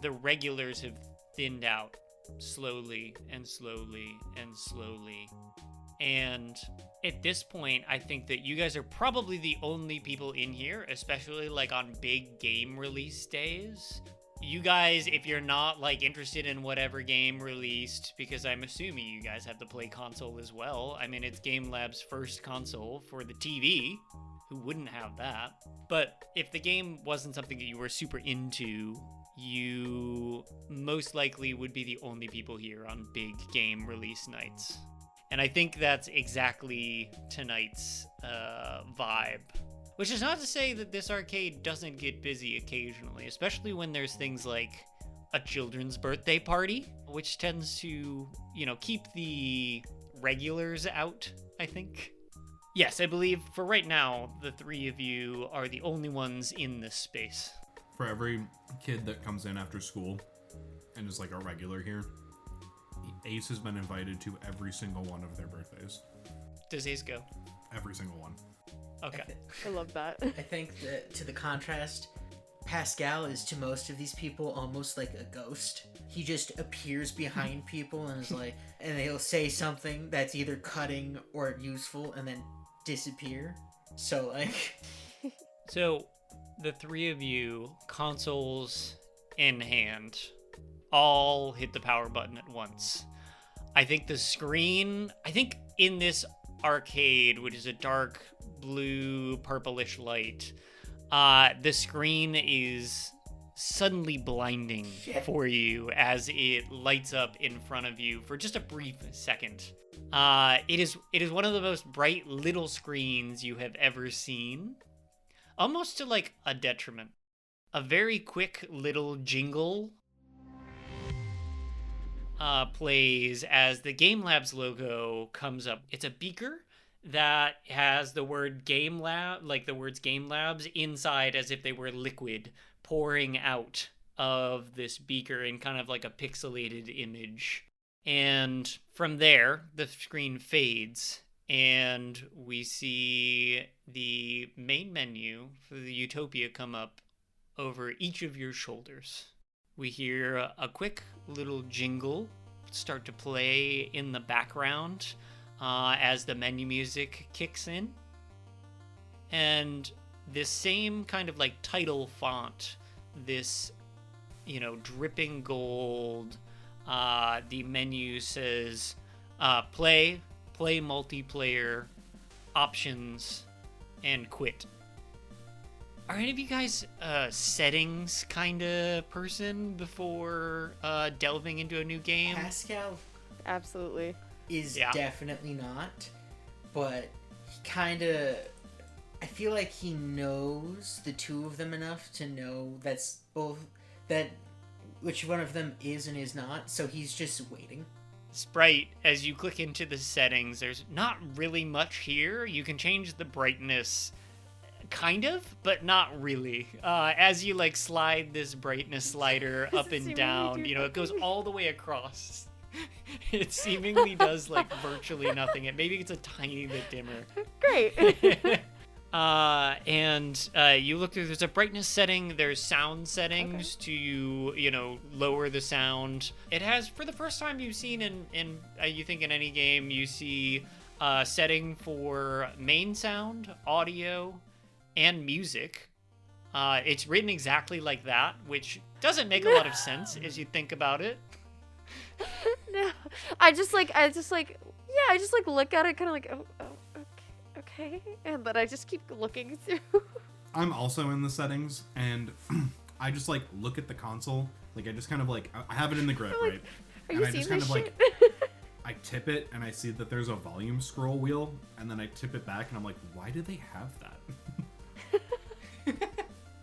the regulars have thinned out slowly and slowly and slowly. And at this point, I think that you guys are probably the only people in here, especially like on big game release days. You guys, if you're not like interested in whatever game released, because I'm assuming you guys have the Play console as well. I mean, it's GameLabs' first console for the TV. Who wouldn't have that? But if the game wasn't something that you were super into, you most likely would be the only people here on big game release nights. And I think that's exactly tonight's vibe. Which is not to say that this arcade doesn't get busy occasionally, especially when there's things like a children's birthday party, which tends to, keep the regulars out, I think. Yes, I believe for right now, the three of you are the only ones in this space. For every kid that comes in after school and is like a regular here, Ace has been invited to every single one of their birthdays. Does Ace go? Every single one. Okay. I love that. I think that to the contrast, Pascal is to most of these people almost like a ghost. He just appears behind people and is like, and he'll say something that's either cutting or useful and then disappear. So like, So, the three of you, consoles in hand, all hit the power button at once. I think the screen, in this arcade, which is a dark blue, purplish light, the screen is suddenly blinding for you as it lights up in front of you for just a brief second. It is one of the most bright little screens you have ever seen, almost to like a detriment. A very quick little jingle plays as the GameLabs logo comes up. It's a beaker that has the word the words GameLabs inside as if they were liquid pouring out of this beaker in kind of like a pixelated image. And from there, the screen fades and we see the main menu for the Utopia come up over each of your shoulders. We hear a quick little jingle start to play in the background as the menu music kicks in. And this same kind of like title font, this, dripping gold, the menu says play multiplayer, options, and quit. Are any of you guys settings kind of person before delving into a new game? Pascal Absolutely. is definitely not, but he kind of, I feel like he knows the two of them enough to know which one of them is and is not, so he's just waiting. Sprite, as you click into the settings, there's not really much here. You can change the brightness, kind of, but not really. As you like slide this brightness slider up and down, it goes all the way across. It seemingly does like virtually nothing. Maybe it's a tiny bit dimmer. Great. And you look through, there's a brightness setting, there's sound settings to, lower the sound. It has, for the first time you've seen in you think in any game, you see setting for main sound, audio, and music. It's written exactly like that, which doesn't make a lot of sense as you think about it. No, I just look at it kind of like, okay, and then I just keep looking through. I'm also in the settings, and I just like look at the console. Like I just kind of like I have it in the grip, right? Are and you I seeing just kind this of shit? like I tip it, and I see that there's a volume scroll wheel, and then I tip it back, and I'm like, why do they have that?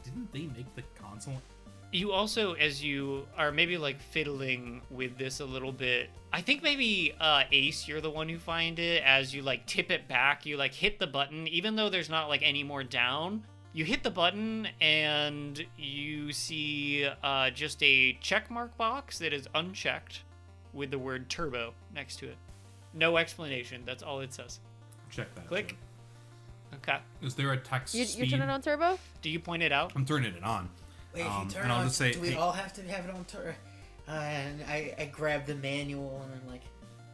Didn't they make the console? You also, as you are maybe like fiddling with this a little bit, I think maybe Ace, you're the one who find it. As you like tip it back, you like hit the button, even though there's not like any more down. You hit the button and you see just a check mark box that is unchecked with the word turbo next to it. No explanation. That's all it says. Check that. Click. Okay. Is there a text You speed? turn it on turbo? Do you point it out? I'm turning it on. Wait, if you turn and I'll on, just say, do we hey, all have to have it on turbo? And I grab the manual and I'm like,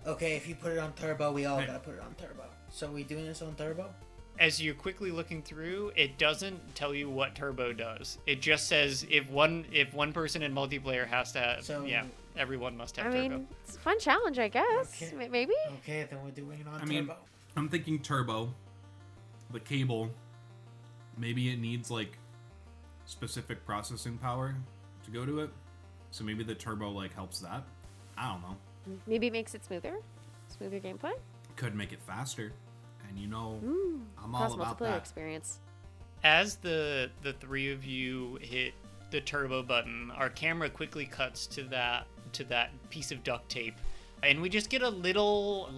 okay, if you put it on turbo, we all gotta put it on turbo. So we doing this on turbo? As you're quickly looking through, it doesn't tell you what turbo does. It just says if one person in multiplayer has to have, everyone must have turbo. I mean, it's a fun challenge, I guess. Okay. Maybe? Okay, then we're doing it on I turbo. mean, I'm thinking turbo. The cable, maybe it needs like specific processing power to go to it. So maybe the turbo like helps that. I don't know. Maybe it makes it smoother? Smoother gameplay? Could make it faster. And I'm all Cross about multiplayer that. experience. As the three of you hit the turbo button, our camera quickly cuts to that piece of duct tape And we just get a little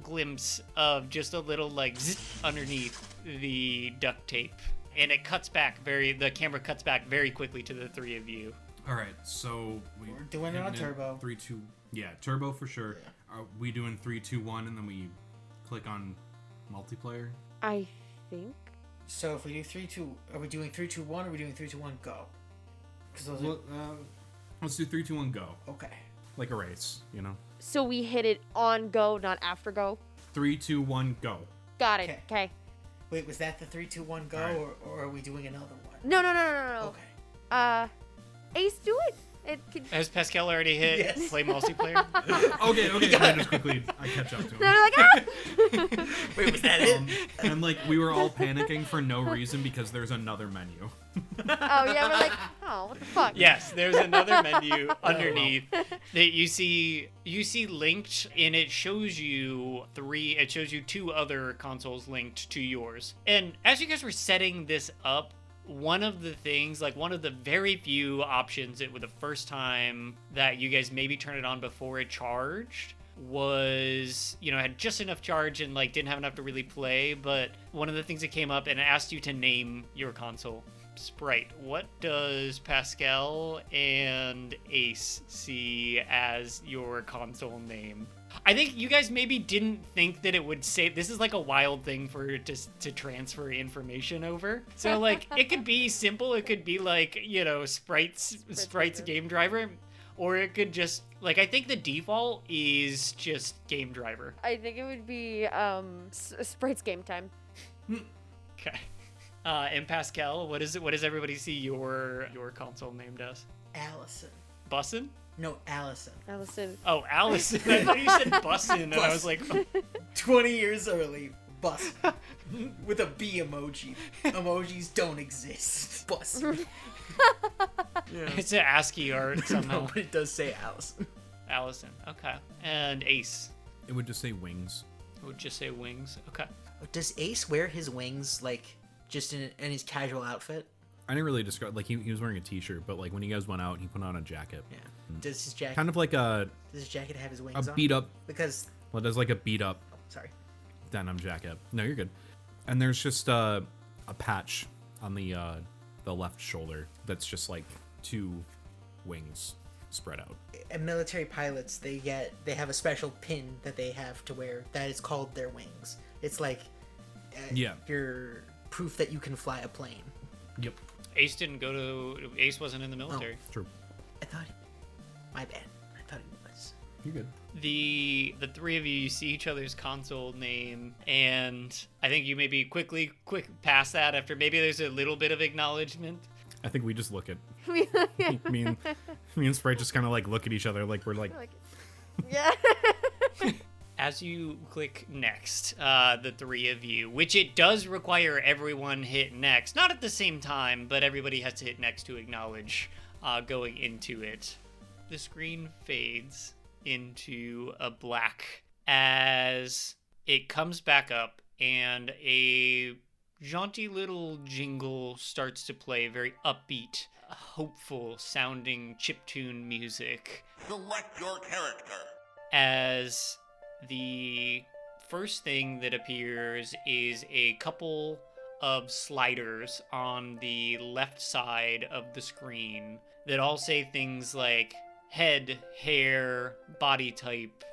glimpse of just a little zzz underneath the duct tape. And it cuts back the camera cuts back very quickly to the three of you. All right, so We're doing it on turbo. 3, 2, yeah, turbo for sure. Yeah. Are we doing 3, 2, 1, and then we click on multiplayer? I think. So if we do 3, 2, are we doing 3, 2, 1, or are we doing 3, 2, 1, go? Because those Well, let's do 3, 2, 1, go. Okay. Like a race, you know. So we hit it on go, not after go. 3, 2, 1, go. Got it. Okay. Wait, was that the 3, 2, 1, go, Alright. or are we doing another one? No. Okay. Ace, do it. It could. Has Pascal already hit Yes. play multiplayer? Okay. And then just quickly, I catch up to him. They're like, ah! Wait, was that it? And like we were all panicking for no reason because there's another menu. Oh yeah, we're like, oh, what the fuck? Yes, there's another menu underneath that you see linked, and it shows you two other consoles linked to yours. And as you guys were setting this up, one of the things, one of the very few options that was the first time that you guys maybe turned it on before it charged was, had just enough charge and didn't have enough to really play. But one of the things that came up and it asked you to name your console. Sprite, what does Pascal and Ace see as your console name? I think you guys maybe didn't think that it would say this is a wild thing for it to transfer information over. So it could be simple. It could be Sprite's GameDriver, or it could just I think the default is just GameDriver. I think it would be Sprite's Game Time. Okay. And Pascal, what does everybody see your console named as? Allison. Bussin'? No, Allison. Allison. Oh, Allison. I thought you said bussin', and I was like, oh. 20 years early, bus. With a B emoji. Emojis don't exist. Bus. It's an ASCII art somehow. No, but it does say Allison. Allison. Okay. And Ace. It would just say wings. It would just say wings. Okay. Does Ace wear his wings just in his casual outfit? I didn't really describe he was wearing a t-shirt, but when you guys went out, he put on a jacket. Yeah. Does his jacket Kind of like does his jacket have his wings on? beat up. Because Well, there's a beat up sorry. denim jacket. No, you're good. And there's just a patch on the left shoulder that's just two wings spread out. And military pilots, they have a special pin that they have to wear that is called their wings. It's your proof that you can fly a plane. Yep. Ace wasn't in the military. True. I thought my bad. I thought he was. You're good. The three of you see each other's console name, and I think you maybe quick past that after maybe there's a little bit of acknowledgement. I think we just look at me and Sprite just kind of look at each other we're Yeah. As you click next, the three of you, which it does require everyone hit next, not at the same time, but everybody has to hit next to acknowledge going into it. The screen fades into a black as it comes back up and a jaunty little jingle starts to play, very upbeat, hopeful sounding chiptune music. Select your character. As the first thing that appears is a couple of sliders on the left side of the screen that all say things like head, hair, body type,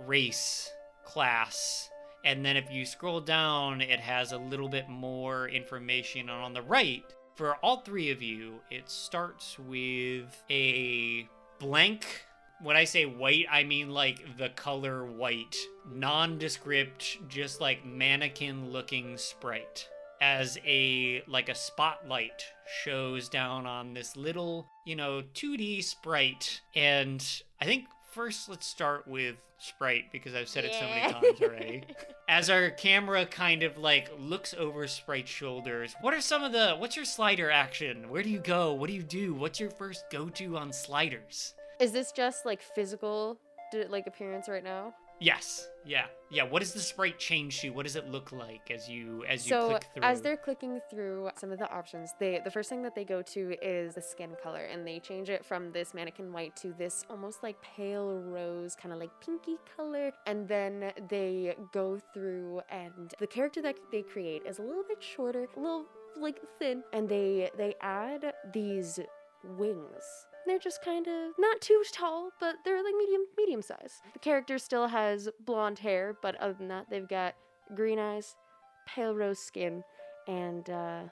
race, class. And then if you scroll down, it has a little bit more information. And on the right, for all three of you, it starts with a blank. When I say white, I mean the color white, nondescript, just mannequin-looking sprite. As a spotlight shows down on this little, 2D sprite. And I think first let's start with Sprite, because I've said it so many times already. As our camera kind of looks over Sprite's shoulders, what's your slider action? Where do you go? What do you do? What's your first go-to on sliders? Is this just physical appearance right now? Yes. Yeah. Yeah. What does the sprite change to? What does it look like as you So click through? as they're clicking through some of the options, the first thing that they go to is the skin color, and they change it from this mannequin white to this almost like pale rose, kind of like pinky color. And then they go through, and the character that they create is a little bit shorter, a little like thin, and they add these wings. They're just kind of not too tall, but they're like medium size. The character still has blonde hair, but other than that, they've got green eyes, pale rose skin, and a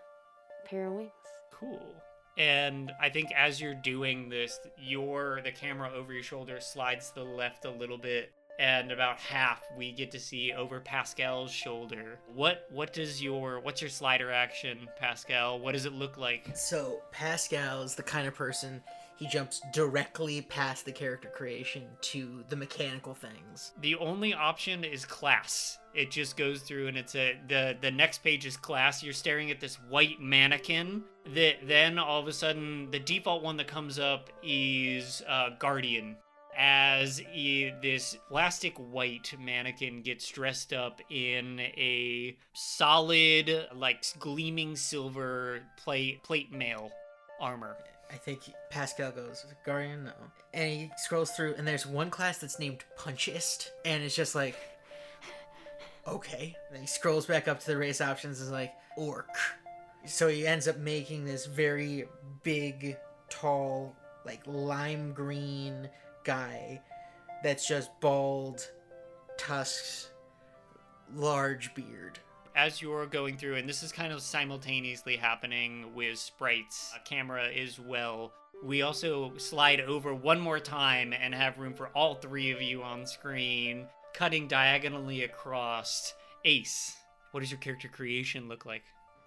pair of wings. Cool. And I think as you're doing this, the camera over your shoulder slides to the left a little bit, and about half we get to see over Pascal's shoulder. What's your slider action, Pascal? What does it look like? So Pascal is the kind of person, he jumps directly past the character creation to the mechanical things. The only option is class. It just goes through and it's the next page is class. You're staring at this white mannequin that then all of a sudden the default one that comes up is Guardian. As this plastic white mannequin gets dressed up in a solid, like gleaming silver plate mail armor. I think Pascal goes, Guardian, no. And he scrolls through, and there's one class that's named Punchist, and it's just like, okay. And then he scrolls back up to the race options and is like, Orc. So he ends up making this very big, tall, like lime green guy that's just bald, tusks, large beard. As you're going through, and this is kind of simultaneously happening with sprites, camera as well, we also slide over one more time and have room for all three of you on screen, cutting diagonally across. Ace, what does your character creation look like?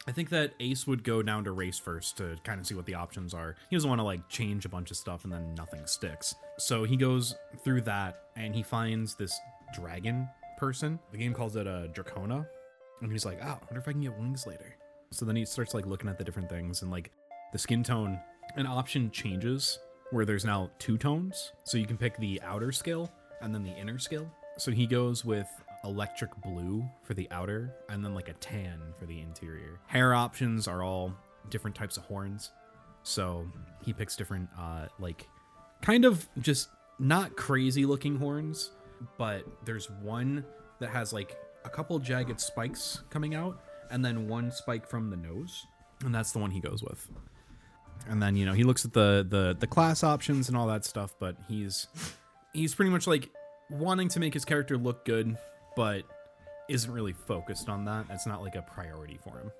I think that Ace would go down to race first to kind of see what the options are. He doesn't want to like change a bunch of stuff and then nothing sticks. So he goes through that and he finds this dragon person. The game calls it a Dracona. And he's like, oh, I wonder if I can get wings later. So then he starts like looking at the different things, and like the skin tone, an option changes where there's now two tones. So you can pick the outer scale and then the inner scale. So he goes with electric blue for the outer and then like a tan for the interior. Hair options are all different types of horns. So he picks different, like kind of just not crazy looking horns, but there's one that has like a couple jagged spikes coming out and then one spike from the nose, and that's the one he goes with. And then, you know, he looks at the class options and all that stuff, but he's pretty much like wanting to make his character look good, but isn't really focused on that. It's not like a priority for him.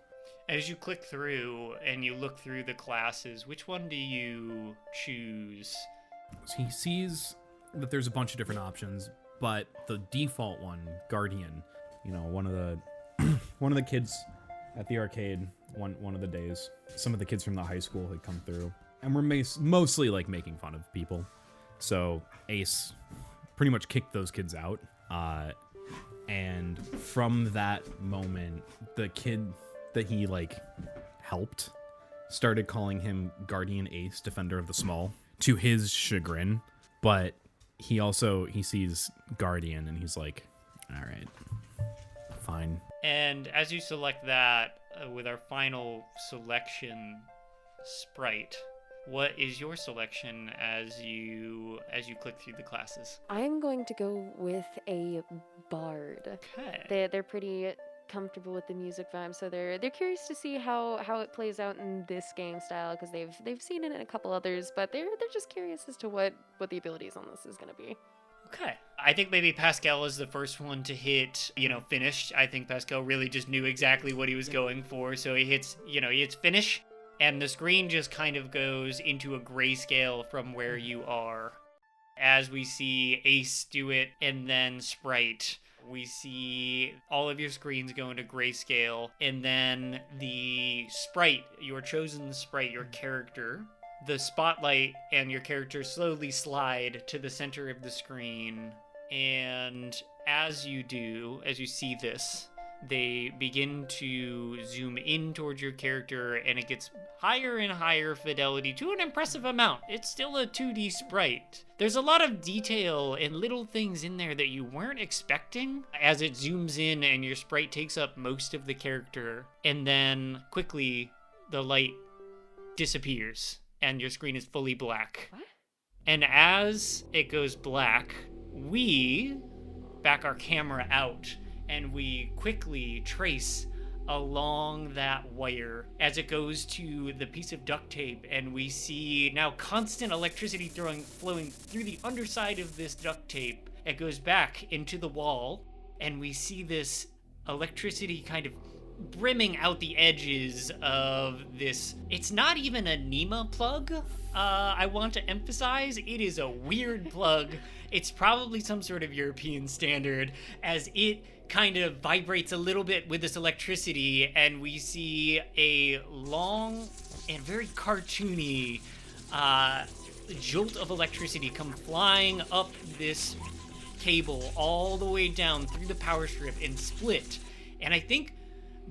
As you click through and you look through the classes, which one do you choose? So he sees that there's a bunch of different options, but the default one, Guardian, you know, one of the kids at the arcade, one of the days, some of the kids from the high school had come through, and we're mostly like making fun of people. So Ace pretty much kicked those kids out. And from that moment, the kid that he like helped started calling him Guardian Ace, Defender of the Small, to his chagrin. But he sees Guardian and he's like, all right, fine. And as you select that, with our final selection, Sprite, what is your selection as you click through the classes? I'm going to go with a bard. Okay. They're pretty comfortable with the music vibe, so they're curious to see how it plays out in this game style, because they've seen it in a couple others, but they're just curious as to what the abilities on this is going to be. Okay. I think maybe Pascal is the first one to hit, finish. I think Pascal really just knew exactly what he was going for, so he hits finish, and the screen just kind of goes into a grayscale from where you are. As we see Ace do it, and then Sprite, we see all of your screens go into grayscale, and then the sprite, your chosen sprite, your character, the spotlight and your character slowly slide to the center of the screen. And as you see this, They begin to zoom in towards your character, and it gets higher and higher fidelity to an impressive amount. It's still a 2D sprite. There's a lot of detail and little things in there that you weren't expecting as it zooms in and your sprite takes up most of the character, and then quickly the light disappears and your screen is fully black. What? And as it goes black, we back our camera out and we quickly trace along that wire as it goes to the piece of duct tape, and we see now constant electricity flowing through the underside of this duct tape. It goes back into the wall, and we see this electricity kind of brimming out the edges of this. It's not even a NEMA plug. I want to emphasize it is a weird plug. It's probably some sort of European standard, as it kind of vibrates a little bit with this electricity, and we see a long and very cartoony jolt of electricity come flying up this cable all the way down through the power strip and split. And I think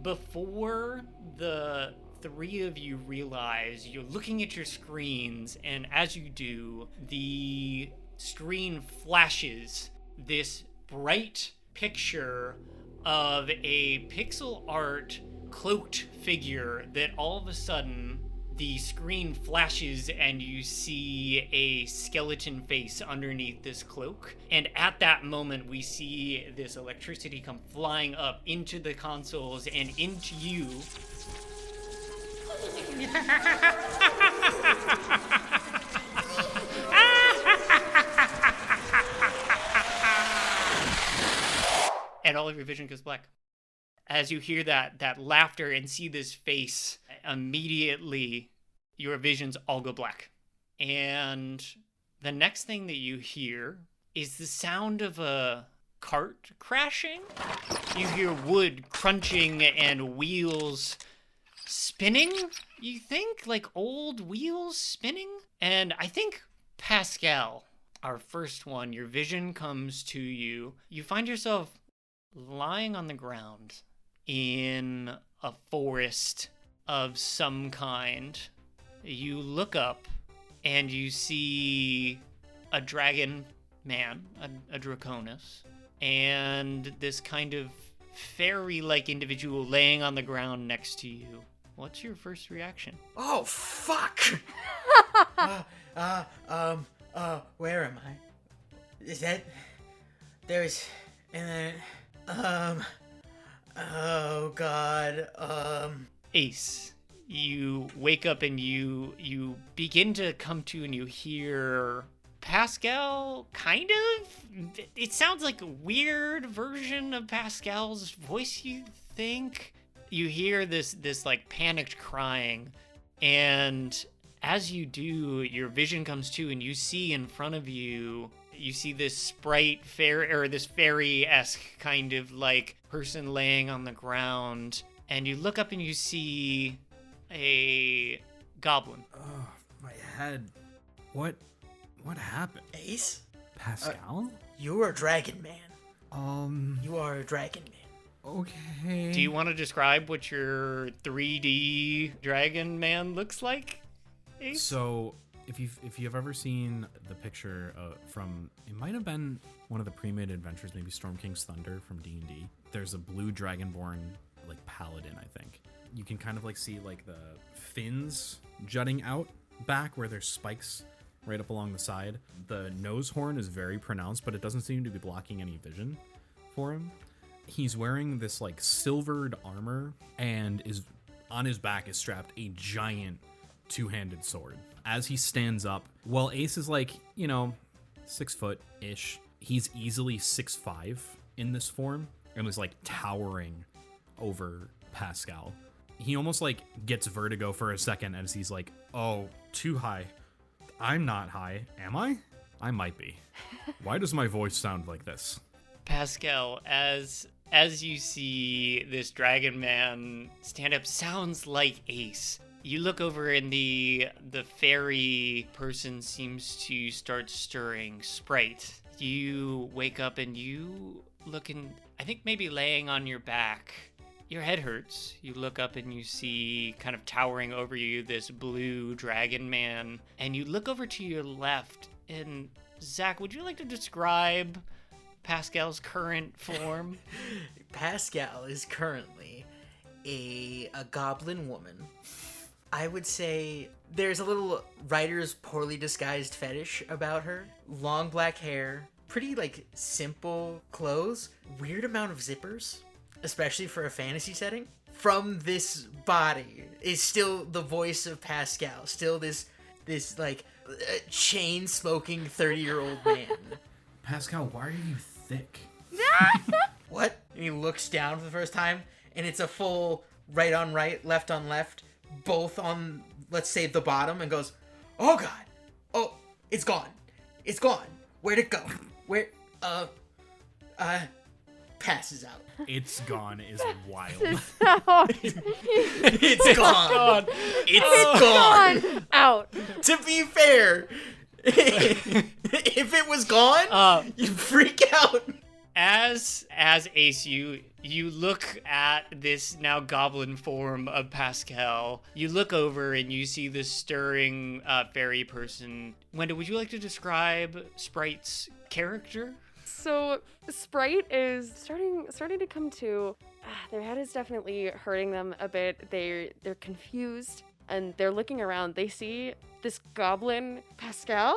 before the three of you realize, you're looking at your screens, and as you do, the screen flashes this bright picture of a pixel art cloaked figure that all of a sudden the screen flashes and you see a skeleton face underneath this cloak. And at that moment, we see this electricity come flying up into the consoles and into you. And all of your vision goes black. As you hear that laughter and see this face, immediately your visions all go black. And the next thing that you hear is the sound of a cart crashing. You hear wood crunching and wheels spinning, you think? Like old wheels spinning? And I think Pascal, our first one, your vision comes to you. You find yourself lying on the ground in a forest of some kind. You look up and you see a dragon man, a draconis, and this kind of fairy-like individual laying on the ground next to you. What's your first reaction? Oh, fuck! Where am I? Is that... There's... And then... Oh, God, Ace, you wake up and you begin to come to, and you hear Pascal, kind of? It sounds like a weird version of Pascal's voice, you think? You hear this like panicked crying, and as you do, your vision comes to, and you see in front of you, you see this sprite this fairy-esque kind of like person laying on the ground, and you look up and you see a goblin. Oh, my head. What happened? Ace? Pascal? You're a dragon man. You are a dragon man. Okay. Do you want to describe what your 3D dragon man looks like, Ace? So, if you've ever seen the picture from, it might have been one of the pre-made adventures, maybe Storm King's Thunder from D&D. There's a blue dragonborn like paladin, I think. You can kind of like see like the fins jutting out back where there's spikes right up along the side. The nose horn is very pronounced, but it doesn't seem to be blocking any vision for him. He's wearing this like silvered armor, and is on his back is strapped a giant two-handed sword. As he stands up, while Ace is like, 6 foot-ish, he's easily 6'5" in this form, and is like towering over Pascal. He almost like gets vertigo for a second as he's like, oh, too high. I'm not high, am I? I might be. Why does my voice sound like this? Pascal, as you see this dragon man stand up, sounds like Ace. You look over and the fairy person seems to start stirring. Sprite, you wake up and you looking, I think maybe laying on your back. Your head hurts. You look up and you see kind of towering over you this blue dragon man. And you look over to your left. And Zach, would you like to describe Pascal's current form? Pascal is currently a goblin woman. I would say there's a little writer's poorly disguised fetish about her. Long black hair, pretty like simple clothes, weird amount of zippers, especially for a fantasy setting. From this body is still the voice of Pascal, still this like chain smoking 30-year-old man. Pascal, why are you thick? What? And he looks down for the first time, and it's a full right on right, left on left, both on, let's say, the bottom, and goes, oh god, oh, it's gone, where'd it go, passes out. It's gone is wild. It's gone. It's gone. Out. To be fair, if it was gone, you'd freak out. As Ace, you look at this now goblin form of Pascal. You look over and you see this stirring fairy person. Wenda, would you like to describe Sprite's character? So Sprite is starting to come to. Their head is definitely hurting them a bit. They're confused and they're looking around. They see this goblin Pascal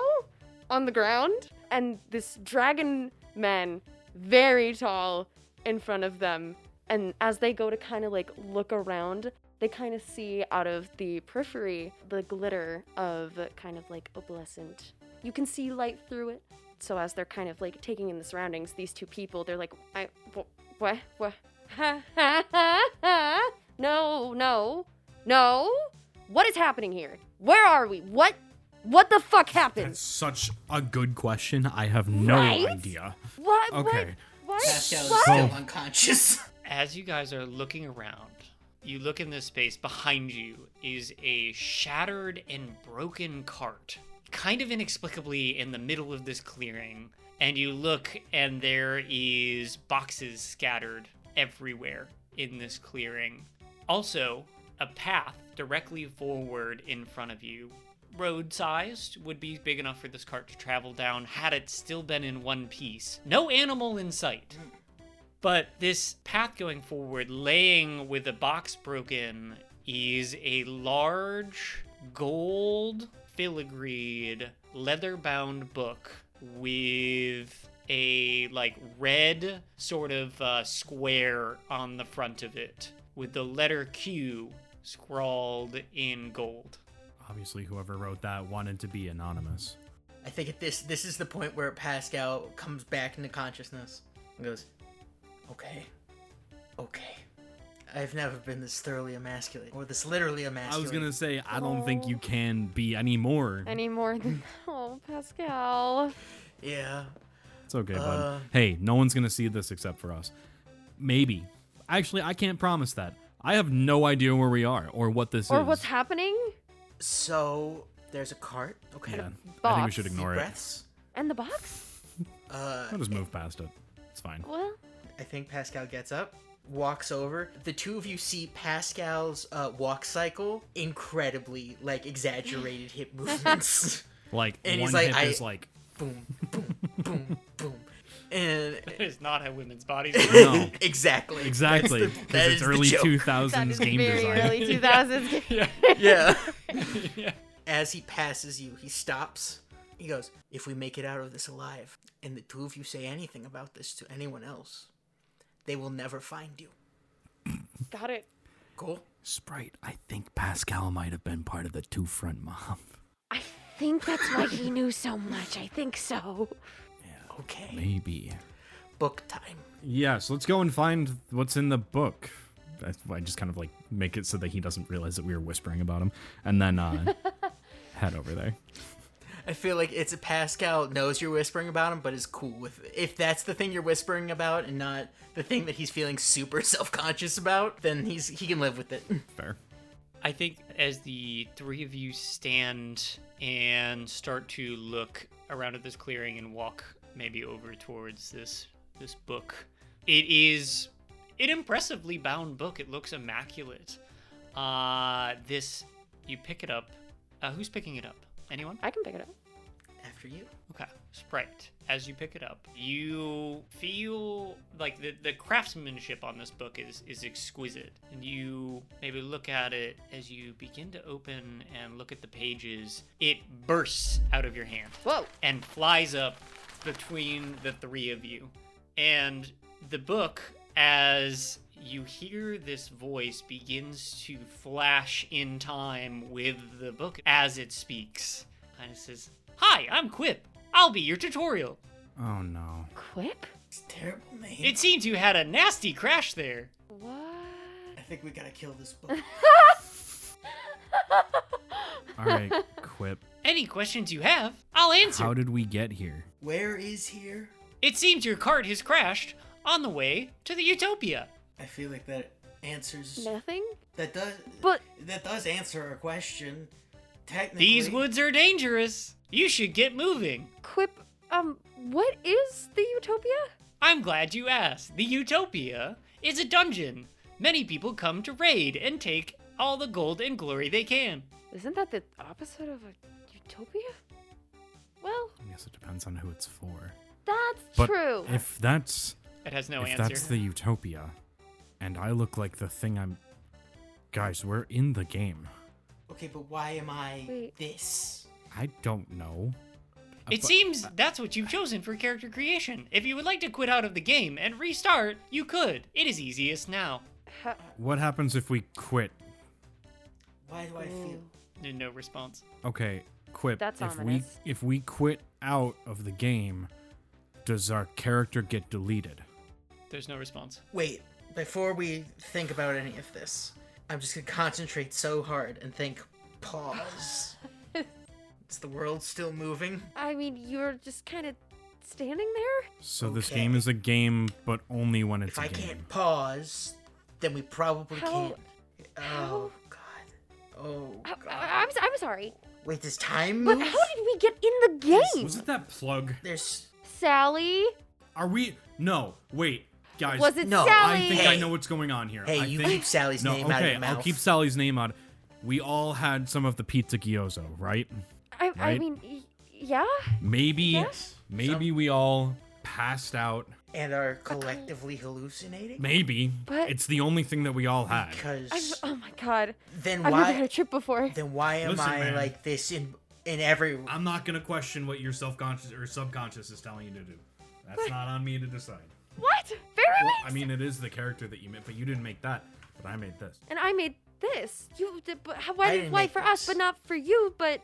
on the ground and this dragon man, very tall, in front of them. And as they go to kind of like look around, they kind of see out of the periphery the glitter of kind of like opalescent. You can see light through it. So as they're kind of like taking in the surroundings, these two people, they're like, what? No. What is happening here? Where are we? What the fuck happened? That's such a good question. I have no idea. What? Okay. What? Pascal is What? still unconscious. As you guys are looking around, you look in this space. Behind you is a shattered and broken cart, kind of inexplicably in the middle of this clearing. And you look and there is boxes scattered everywhere in this clearing. Also, a path directly forward in front of you. Road-sized, would be big enough for this cart to travel down had it still been in one piece. No animal in sight. But this path going forward, laying with a box broken, is a large gold filigreed leather-bound book with a like red sort of square on the front of it with the letter Q scrawled in gold. Obviously, whoever wrote that wanted to be anonymous. I think this is the point where Pascal comes back into consciousness and goes, okay. I've never been this thoroughly emasculated, or this literally emasculated. I was gonna say, I don't think you can be anymore. Any more than Pascal. Yeah. It's okay, bud. Hey, no one's gonna see this except for us. Maybe. Actually, I can't promise that. I have no idea where we are or what this is. Or what's happening? So there's a cart. Okay. Yeah, I think we box. should Deep ignore it. breaths. And the box? I'll just move past it. It's fine. Well, I think Pascal gets up, walks over. The two of you see Pascal's walk cycle incredibly like exaggerated hip movements. Like, And one he's like, hip is like... boom, boom, boom, boom. And That is not how women's bodies work. No. exactly. Exactly. That's the- that Because is it's the early joke. 2000s that is game very design. early 2000s. Yeah. Yeah. As he passes you, he stops. He goes, if we make it out of this alive, and the two of you say anything about this to anyone else, they will never find you. Got it. Cool? Sprite, I think Pascal might have been part of the two-front mob. I think that's why he knew so much. I think so. Okay. Maybe. Book time. Yes, let's go and find what's in the book. I just kind of like make it so that he doesn't realize that we were whispering about him, and then head over there. I feel like it's Pascal knows you're whispering about him, but is cool with it. If that's the thing you're whispering about and not the thing that he's feeling super self-conscious about, then he can live with it. Fair. I think as the three of you stand and start to look around at this clearing and walk maybe over towards this book, It is an impressively bound book. It looks immaculate. You pick it up. Who's picking it up? Anyone? I can pick it up. After you. Okay. Sprite. As you pick it up, you feel like the craftsmanship on this book is exquisite. And you maybe look at it as you begin to open and look at the pages. It bursts out of your hand. Whoa. And flies up between the three of you. And the book, as you hear this voice, begins to flash in time with the book as it speaks. And it says, "Hi, I'm Quip. I'll be your tutorial." Oh no. Quip? It's a terrible name. It seems you had a nasty crash there. What? I think we gotta kill this book. All right, Quip. Any questions you have, I'll answer. How did we get here? Where is here? It seems your cart has crashed on the way to the Utopia. I feel like that answers. Nothing? That does answer our question. Technically. These woods are dangerous. You should get moving. Quip, what is the Utopia? I'm glad you asked. The Utopia is a dungeon. Many people come to raid and take all the gold and glory they can. Isn't that the opposite of a utopia? Well, I guess it depends on who it's for. that's But true. if that's It has no if answer. that's the Utopia, and I look like the thing I'm... Guys, we're in the game. Okay, but why am I Wait. this? I don't know. It But- seems that's what you've chosen for character creation. If you would like to quit out of the game and restart, you could. It is easiest now. What happens if we quit? Why do I feel? No response. Okay, Quip. That's if ominous. we quit out of the game, does our character get deleted? There's no response. Wait, before we think about any of this, I'm just gonna concentrate so hard and think, pause. Is the world still moving? I mean, you're just kind of standing there? So this Okay. game is a game, but only when it's If a I game. can't pause, then we probably How- can't. how- Oh, God. Oh, God. I'm sorry. Wait, does time But move? how did we get in the game? Was it that plug? There's... Sally? Are we? No, wait, guys. Was it No, Sally? I think Hey. I know what's going on here. Hey, I you think... keep Sally's No, name out of okay, your mouth. I'll keep Sally's name out. We all had some of the pizza gyozo, right? I Right? mean, yeah? Maybe, Yes. maybe we all passed out. And are collectively hallucinating? Maybe. But- It's the only thing that we all had. Because Oh my god. then I've never why... had a trip before. Then why am Listen, I man. like this in every... I'm not gonna question what your self-conscious or subconscious is telling you to do. That's not on me to decide. What? Very Well, nice. I mean, it is the character that you made, but you didn't make that. But I made this. And I made this. You did, but I why didn't why make for us, this. but not for you? But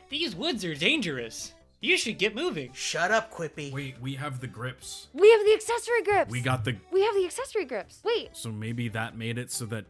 These woods are dangerous. You should get moving. Shut up, Quippy. Wait, we have the grips. we have the accessory grips. We got the. We have the accessory grips. Wait. So maybe that made it so that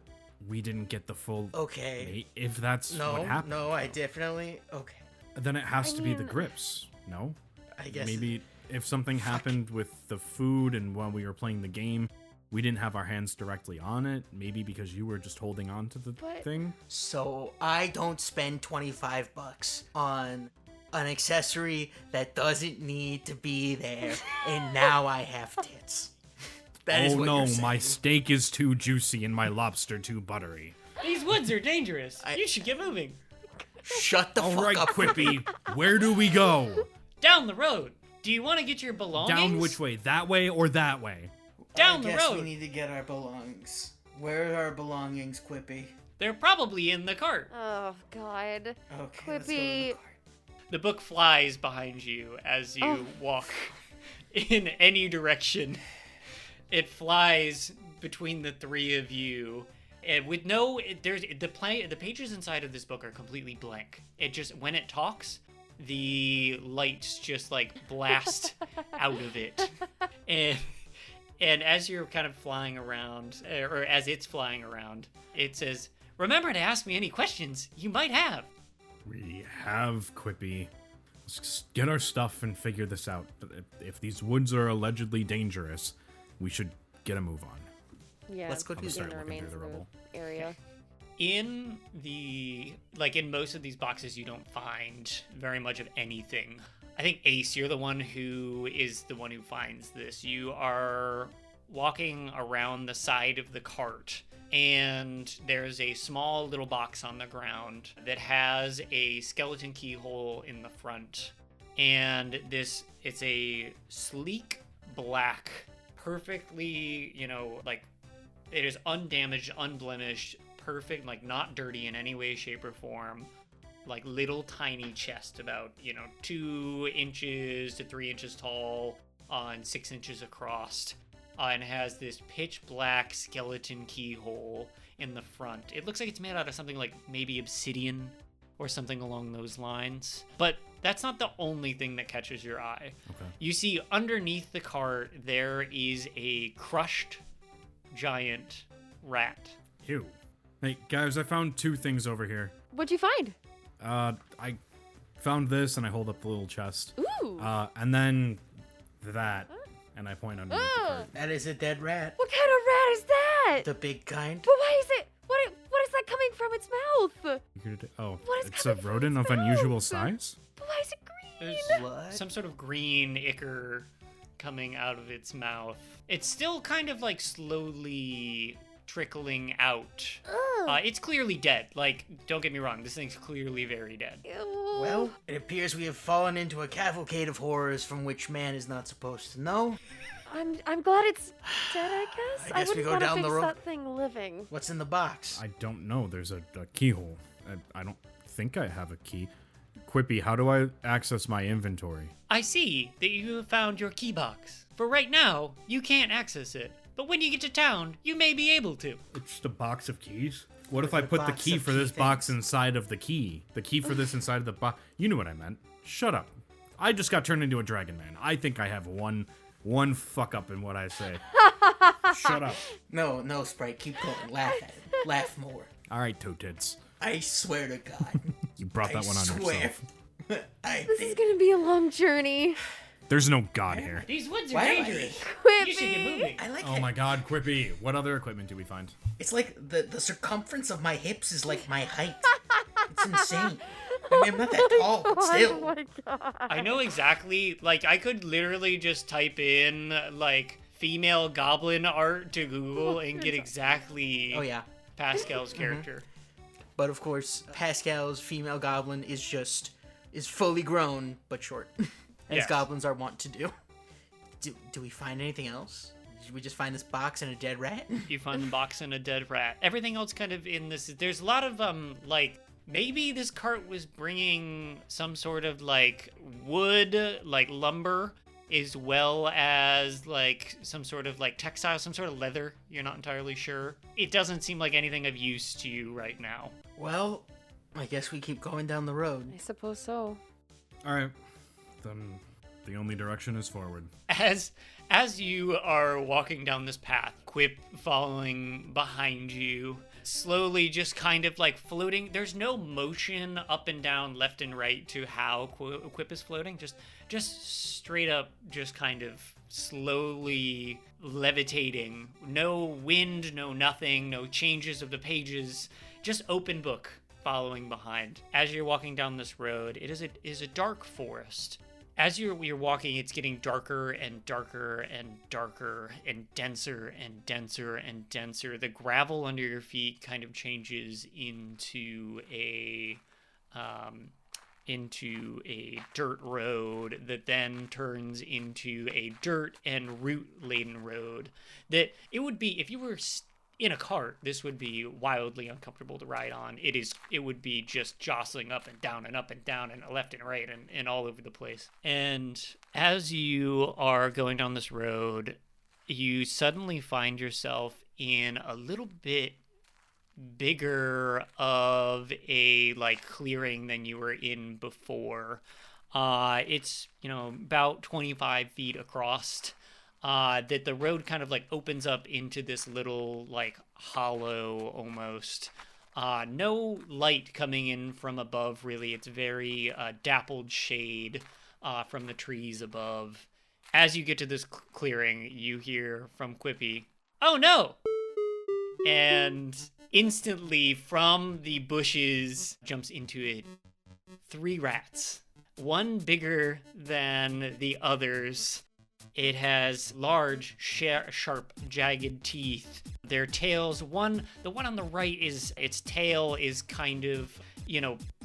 we didn't get the full. Okay. If that's what No, happened. no, I definitely... Okay. Then it has I to be the mean- grips. No. I guess... Maybe if something happened with the food and while we were playing the game, we didn't have our hands directly on it. Maybe because you were just holding on to the But- thing. So I don't spend $25 on an accessory that doesn't need to be there, and now I have tits. That is Oh what no, you're saying. my steak is too juicy and my lobster too buttery. These woods are dangerous. You should get moving. Shut the All fuck right, up, Quippy, where do we go? Down the road. Do you want to get your belongings? Down which way? That way or that way? Down I the guess road. we need to get our belongings. Where are our belongings, Quippy? They're probably in the cart. Oh god. Okay, let's go to the Quippy. cart. The book flies behind you as you Oh. walk in any direction. It flies between the three of you. And with no, there's the pages inside of this book are completely blank. It just when it talks, the lights just like blast out of it, and as you're kind of flying around, or as it's flying around, it says, "Remember to ask me any questions you might have." We have, Quippy. Let's just get our stuff and figure this out. But if these woods are allegedly dangerous, we should get a move on. Yeah. Let's go do in start the looking remains through the of rubble. area. In most of these boxes, you don't find very much of anything. I think Ace, you're the one who finds this. You are walking around the side of the cart, and there's a small little box on the ground that has a skeleton keyhole in the front. And it's a sleek black, perfectly, like, it is undamaged, unblemished, perfect, like not dirty in any way, shape, or form. Like little tiny chest, about 2 inches to 3 inches tall, and 6 inches across, and has this pitch black skeleton keyhole in the front. It looks like it's made out of something like maybe obsidian or something along those lines. But that's not the only thing that catches your eye. Okay. You see underneath the cart there is a crushed giant rat. Ew. Hey, guys, I found 2 things over here. What'd you find? I found this, and I hold up the little chest. Ooh. And then that, and I point underneath the cart. That is a dead rat. What kind of rat is that? The big kind. But why is it? What is that coming from its mouth? What is It's a coming from rodent its of unusual mouth? size? But why is it green? There's What? some sort of green ichor coming out of its mouth. It's still kind of like slowly trickling out. It's clearly dead. Like, don't get me wrong, this thing's clearly very dead. Ew. Well, it appears we have fallen into a cavalcade of horrors from which man is not supposed to know. I'm glad it's dead, I guess. I guess we wouldn't go wanna down the fix road. that thing living. What's in the box? I don't know. There's a keyhole. I don't think I have a key. Quippy, how do I access my inventory? I see that you have found your key box. For right now, you can't access it. But when you get to town, you may be able to. It's just a box of keys? What if I put the box key of for key this box things. inside of the key? The key for this inside of the box? You knew what I meant. Shut up. I just got turned into a dragon man. I think I have one fuck up in what I say. Shut up. No, Sprite, keep going. Laugh at it. Laugh more. All right, Toe Tits. I swear to God. You brought that one on swear. yourself. This is gonna be a long journey. There's no god here. These woods are Why am I- dangerous. Quit You should get me. moving. I like Oh it. my god, Quippy. What other equipment do we find? It's like the circumference of my hips is like my height. It's insane. I mean, I'm not that tall, but Oh still. my god. I know exactly, like, I could literally just type in, like, female goblin art to Google and get exactly Oh yeah. Pascal's character. But of course, Pascal's female goblin is fully grown but short, as Yes. goblins are wont to do. Do we find anything else? Did we just find this box and a dead rat? You find the box and a dead rat. Everything else kind of in this, there's a lot of, like, maybe this cart was bringing some sort of, like, wood, like lumber, as well as, like, some sort of, like, textile, some sort of leather. You're not entirely sure. It doesn't seem like anything of use to you right now. Well, I guess we keep going down the road. I suppose so. All right. Then the only direction is forward. As you are walking down this path, Quip following behind you, slowly just kind of like floating. There's no motion up and down, left and right to how Quip is floating. Just straight up, just kind of slowly levitating. No wind, no nothing, no changes of the pages. Just open book following behind. As you're walking down this road, it is a dark forest. As you're walking, it's getting darker and darker and darker and denser and denser and denser. The gravel under your feet kind of changes into a dirt road that then turns into a dirt and root-laden road. That it would be, if you were in a cart, this would be wildly uncomfortable to ride on. It would be just jostling up and down and left and right and all over the place. And as you are going down this road, you suddenly find yourself in a little bit bigger of a like clearing than you were in before. It's, about 25 feet across. That the road kind of like opens up into this little like hollow almost. No light coming in from above really. It's very dappled shade from the trees above. As you get to this clearing, you hear from Quippy, "Oh no!" And instantly from the bushes jumps into it 3 rats. One bigger than the others. It has large, sharp, jagged teeth. Their tails, the one on the right its tail is kind of,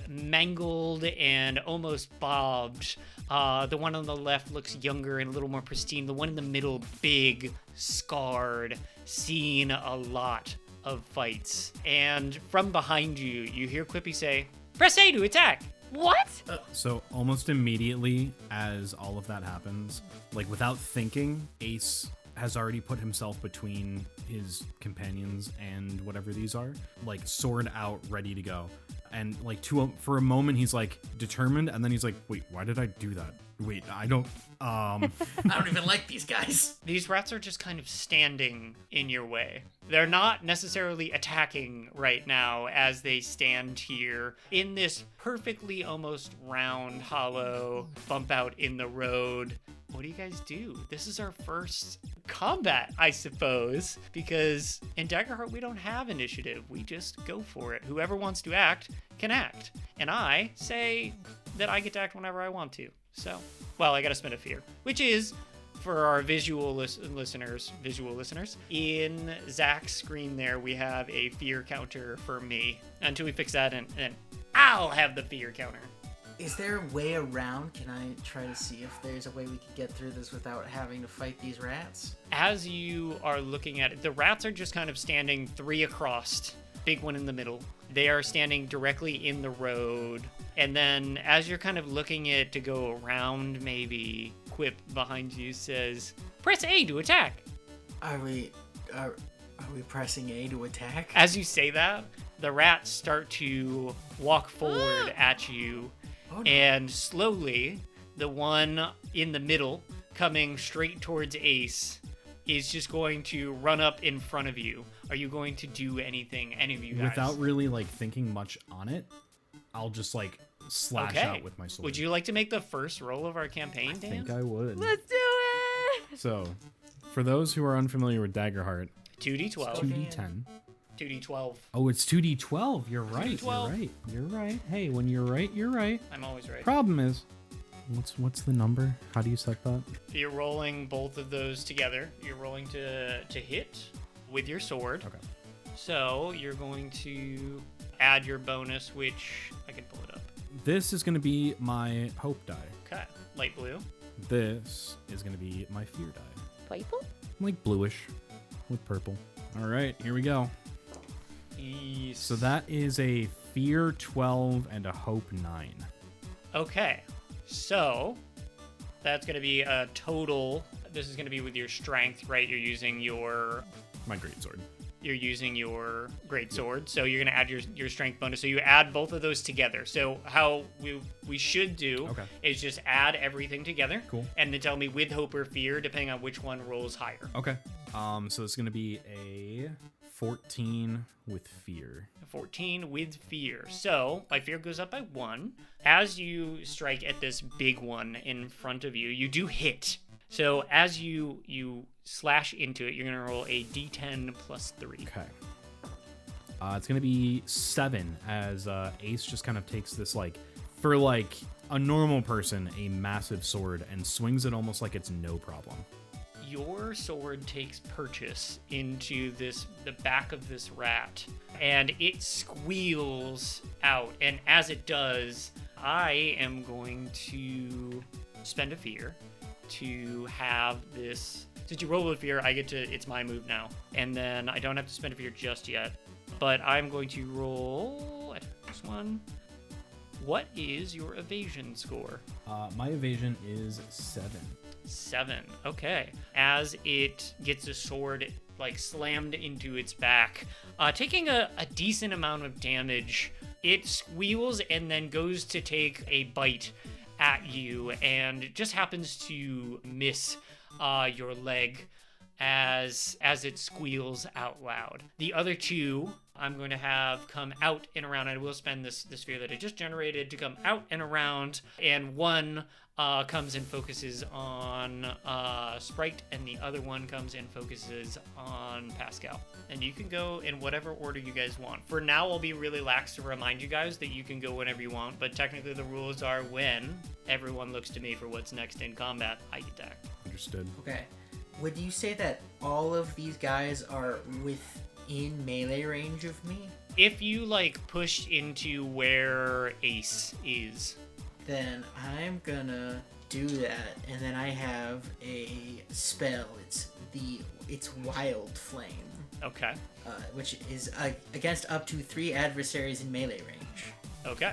mangled and almost bobbed. The one on the left looks younger and a little more pristine. The one in the middle, big, scarred, seen a lot of fights. And from behind you, you hear Quippy say, "Press A to attack!" What? So almost immediately as all of that happens, like without thinking, Ace has already put himself between his companions and whatever these are, like sword out, ready to go. And like for a moment he's like determined, and then he's like, wait, why did I do that? Wait, I don't I don't even like these guys. These rats are just kind of standing in your way. They're not necessarily attacking right now as they stand here in this perfectly almost round, hollow bump out in the road. What do you guys do? This is our first combat, I suppose, because in Daggerheart we don't have initiative. We just go for it. Whoever wants to act can act. And I say that I get to act whenever I want to. So, well, I gotta spend a fear, which is, for our visual listeners, in Zach's screen there, we have a fear counter for me. Until we fix that, and I'll have the fear counter. Is there a way around? Can I try to see if there's a way we could get through this without having to fight these rats? As you are looking at it, the rats are just kind of standing 3 across, big one in the middle. They are standing directly in the road. And then as you're kind of looking at to go around, maybe Quip behind you says, "Press A to attack." Are we pressing A to attack? As you say that, the rats start to walk forward at you. Oh, no. And slowly, the one in the middle, coming straight towards Ace, is just going to run up in front of you. Are you going to do anything, any of you guys? without really like thinking much on it, I'll just like slash out with my sword. Would you like to make the first roll of our campaign, Dan? I think I would. Let's do it! So, for those who are unfamiliar with Daggerheart, 2d12. 2d10. 2d12. Oh, it's 2d12. You're right. 2d12. You're right. Hey, when you're right, you're right. I'm always right. Problem is, what's the number? How do you set that? You're rolling both of those together. You're rolling to hit with your sword. Okay. So you're going to add your bonus, which I can pull it up. This is going to be my hope die. Okay. Light blue. This is going to be my fear die. Purple? Like bluish with purple. All right, here we go. Yes. So that is a fear 12 and a hope 9. Okay. So that's going to be a total. This is going to be with your strength, right? You're using your greatsword. You're using your greatsword, so you're going to add your strength bonus. So you add both of those together. So how we should do is just add everything together. Cool. And then tell me with hope or fear, depending on which one rolls higher. Okay. So it's going to be a 14 with fear. 14 with fear. So my fear goes up by 1. As you strike at this big one in front of you, you do hit. So as you slash into it, you're going to roll a d10 plus 3. Okay. It's going to be 7 as Ace just kind of takes this, like, for like a normal person, a massive sword and swings it almost like it's no problem. Your sword takes purchase into the back of this rat, and it squeals out. And as it does, I am going to spend a fear to have this. Since you roll with fear, I get to. It's my move now, and then I don't have to spend a fear just yet. But I'm going to roll this one. What is your evasion score? My evasion is 7. 7. Okay. As it gets a sword like slammed into its back, taking a decent amount of damage, it squeals and then goes to take a bite at you and just happens to miss your leg as it squeals out loud. The other two I'm going to have come out and around. I will spend this sphere that I just generated to come out and around, and one comes and focuses on Sprite, and the other one comes and focuses on Pascal. And you can go in whatever order you guys want. For now, I'll be really lax to remind you guys that you can go whenever you want, but technically the rules are when everyone looks to me for what's next in combat, I get attacked. Understood. Okay. Would you say that all of these guys are within melee range of me? If you like push into where Ace is, Then I'm gonna do that, and then I have a spell. It's Wild Flame, okay, which is against up to 3 adversaries in melee range. okay,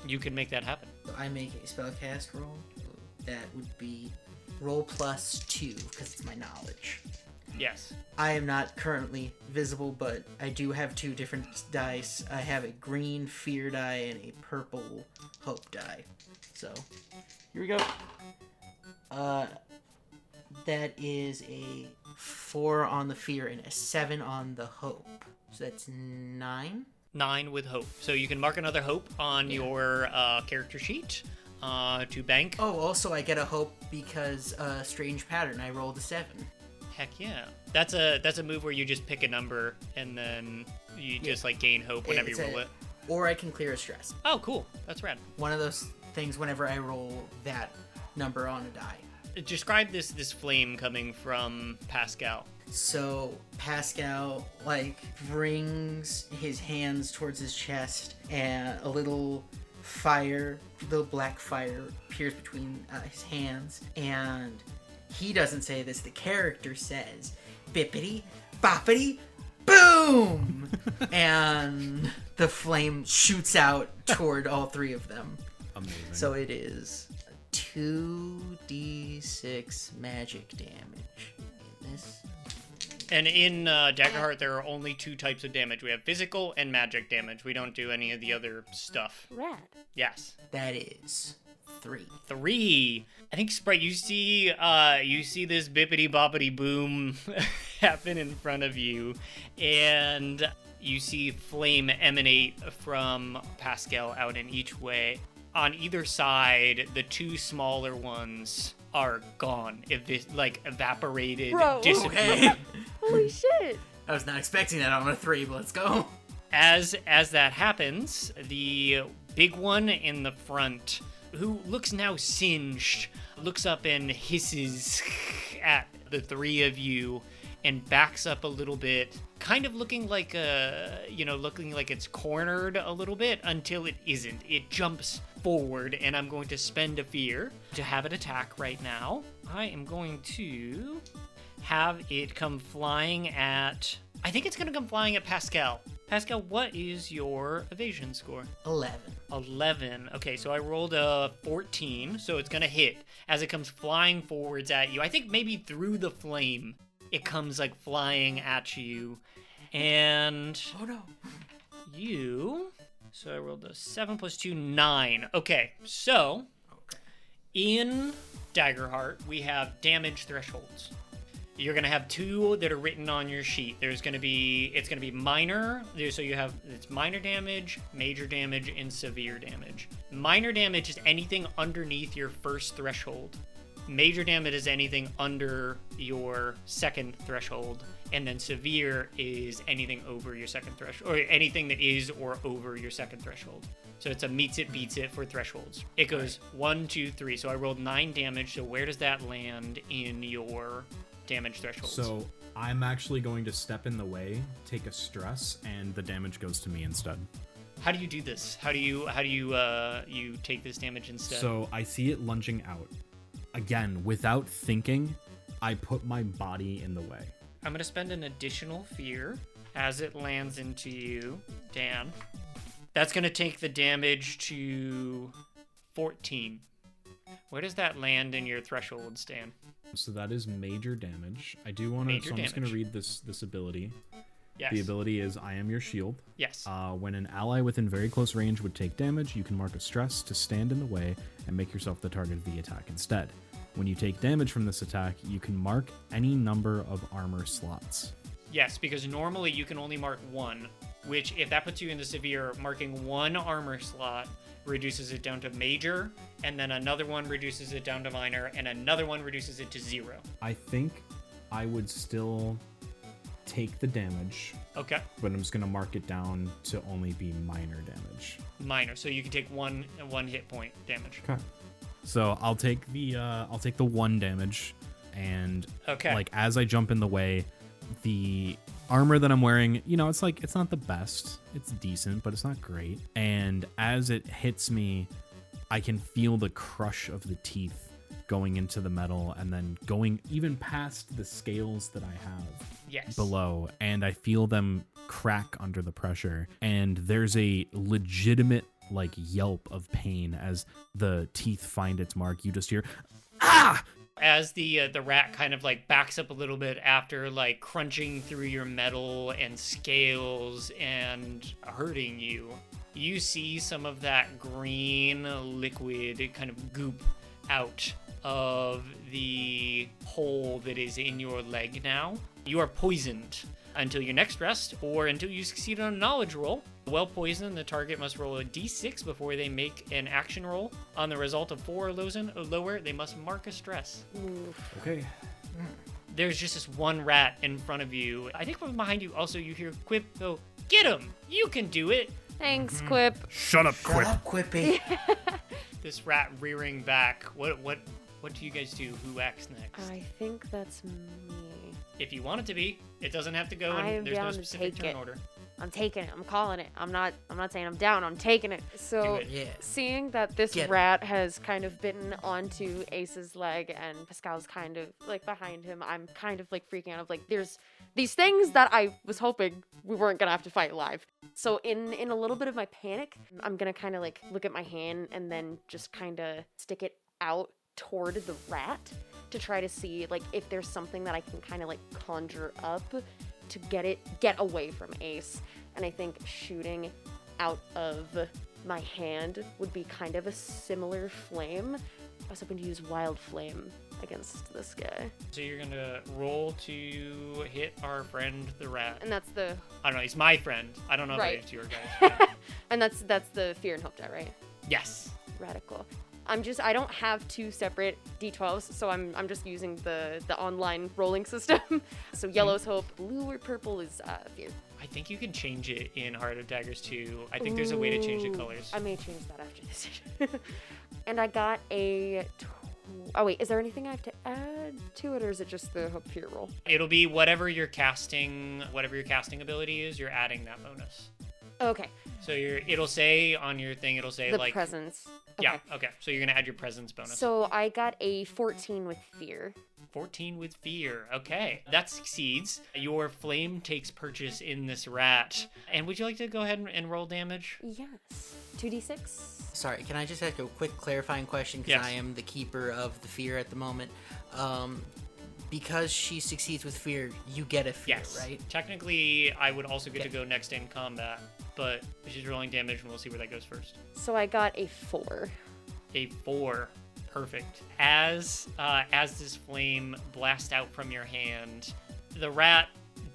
you can make that happen. So I make a spellcast roll. That would be roll +2 because it's my knowledge. Yes. I am not currently visible, but I do have 2 different dice. I have a green fear die and a purple hope die. So, here we go. That is a 4 on the fear and a 7 on the hope. So that's 9. 9 with hope. So you can mark another hope on your character sheet to bank. Oh, also I get a hope because strange pattern. I rolled a 7. Heck yeah. That's a move where you just pick a number and then you just like gain hope whenever you roll it. Or I can clear a stress. Oh, cool. That's rad. One of those things whenever I roll that number on a die. Describe this flame coming from Pascal. So Pascal brings his hands towards his chest, and a little black fire appears between his hands, and he doesn't say this, the character says, bippity boppity boom, and the flame shoots out toward all 3 of them. Amazing. So it is 2d6 magic damage in this. And in Daggerheart, there are only 2 types of damage. We have physical and magic damage. We don't do any of the other stuff. Rad. Yes. That is 3. 3. I think Sprite, you see this bippity boppity boom happen in front of you, and you see flame emanate from Pascal out in each way. On either side, the 2 smaller ones are gone. Evaporated, Bro. dissipated. Okay. Holy shit. I was not expecting that on a 3, but let's go. As that happens, the big one in the front, who looks now singed, looks up and hisses at the 3 of you and backs up a little bit, kind of looking like it's cornered a little bit until it isn't. It jumps forward, and I'm going to spend a fear to have it attack right now. I am going to have it come flying at... I think it's going to come flying at Pascal. Pascal, what is your evasion score? 11. 11. Okay, so I rolled a 14, so it's going to hit as it comes flying forwards at you. I think maybe through the flame, it comes flying at you. And Oh no. you... So I rolled a 7 plus 2, 9. Okay, so in Daggerheart, we have damage thresholds. You're going to have 2 that are written on your sheet. It's going to be minor. So it's minor damage, major damage, and severe damage. Minor damage is anything underneath your first threshold. Major damage is anything under your second threshold. And then severe is anything over your second threshold, or anything that is or over your second threshold. So it's a meets it, beats it for thresholds. It goes 1, 2, 3. So I rolled 9 damage. So where does that land in your damage thresholds? So I'm actually going to step in the way, take a stress, and the damage goes to me instead. How do you do this? How do you you take this damage instead? So I see it lunging out. Again, without thinking, I put my body in the way. I'm going to spend an additional fear as it lands into you, Dan. That's going to take the damage to 14. Where does that land in your thresholds, Dan? So that is major damage. I do want to. So I'm just going to read this ability. Yes. The ability is I am your shield. Yes. When an ally within very close range would take damage, you can mark a stress to stand in the way and make yourself the target of the attack instead. When you take damage from this attack, you can mark any number of armor slots. Yes, because normally you can only mark 1, which if that puts you in the severe, marking 1 armor slot reduces it down to major, and then another one reduces it down to minor, and another one reduces it to 0. I think I would still take the damage. Okay. But I'm just going to mark it down to only be minor damage. Minor, so you can take one hit point damage. Okay. So I'll take the 1 damage, and Okay. like as I jump in the way, the armor that I'm wearing, it's like it's not the best. It's decent, but it's not great. And as it hits me, I can feel the crush of the teeth going into the metal and then going even past the scales that I have below, and I feel them crack under the pressure, and there's a legitimate like yelp of pain as the teeth find its mark. You just hear ah. As the rat kind of like backs up a little bit after like crunching through your metal and scales and hurting you, you see some of that green liquid kind of goop out of the hole that is in your leg now. You are poisoned until your next rest or until you succeed on a knowledge roll. Well poisoned, the target must roll a d6 before they make an action roll. On the result of 4 or lower, they must mark a stress. Okay. There's just this one rat in front of you. I think from behind you also you hear Quip go, "Get him! You can do it!" Thanks, Quip. Shut up, Quip. Shut up, Quippy. This rat rearing back. What do you guys do? Who acts next? I think that's me. If you want it to be, it doesn't have to go I am and there's no down to specific take turn it. order. I'm taking it. I'm calling it. I'm not saying I'm down. I'm taking it. Do So it. Yeah. seeing that this Get it. rat has kind of bitten onto Ace's leg and Pascal's kind of like behind him, I'm kind of like freaking out of like there's these things that I was hoping we weren't gonna have to fight live. So in a little bit of my panic, I'm gonna kind of like look at my hand and then just kind of stick it out toward the rat to try to see like if there's something that I can kind of like conjure up to get away from Ace. And I think shooting out of my hand would be kind of a similar flame. I was hoping to use wild flame against this guy. So you're gonna roll to hit our friend the rat. And that's the I don't know, he's my friend. I don't know Right. if it's your guy. and that's the fear and hope die, right? Yes. Radical. I don't have 2 separate D12s, so I'm just using the online rolling system. So yellow's hope, blue or purple is fear. I think you can change it in Heart of Daggers too. I think there's a way to change the Ooh, colors. I may change that after this. And I got a oh wait, is there anything I have to add to it, or is it just the hope fear roll? It'll be whatever your casting ability is, you're adding that bonus. Okay. So it'll say on your thing, it'll say The like presence. Yeah, okay. So you're gonna add your presence bonus. So I got a 14 with fear. 14 with fear. Okay, that succeeds. Your flame takes purchase in this rat. And would you like to go ahead and roll damage? Yes. 2d6. Sorry, can I just ask a quick clarifying question? Because Yes. I am the keeper of the fear at the moment. Because she succeeds with fear, you get a fear, Yes. right? Technically, I would also get to Okay. go next in combat, but she's rolling damage, and we'll see where that goes first. So I got a 4. A 4. Perfect. As this flame blasts out from your hand, the rat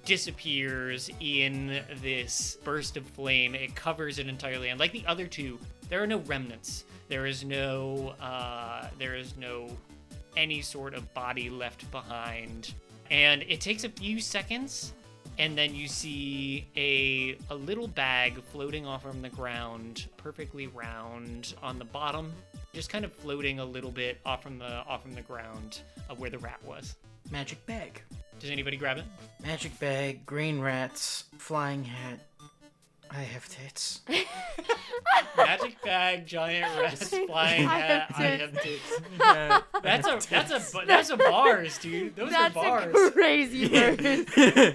disappears in this burst of flame. It covers it entirely, and like the other two, there are no remnants. There is no any sort of body left behind. And it takes a few seconds, and then you see a little bag floating off from the ground, perfectly round on the bottom, just kind of floating a little bit off from the ground of where the rat was. Magic bag. Does anybody grab it? Magic bag, green rats, flying hat. I have tits. Magic bag, giant rats, flying I hat. have I tits. have tits. That's a bars, dude. Those are That's bars. a crazy verse.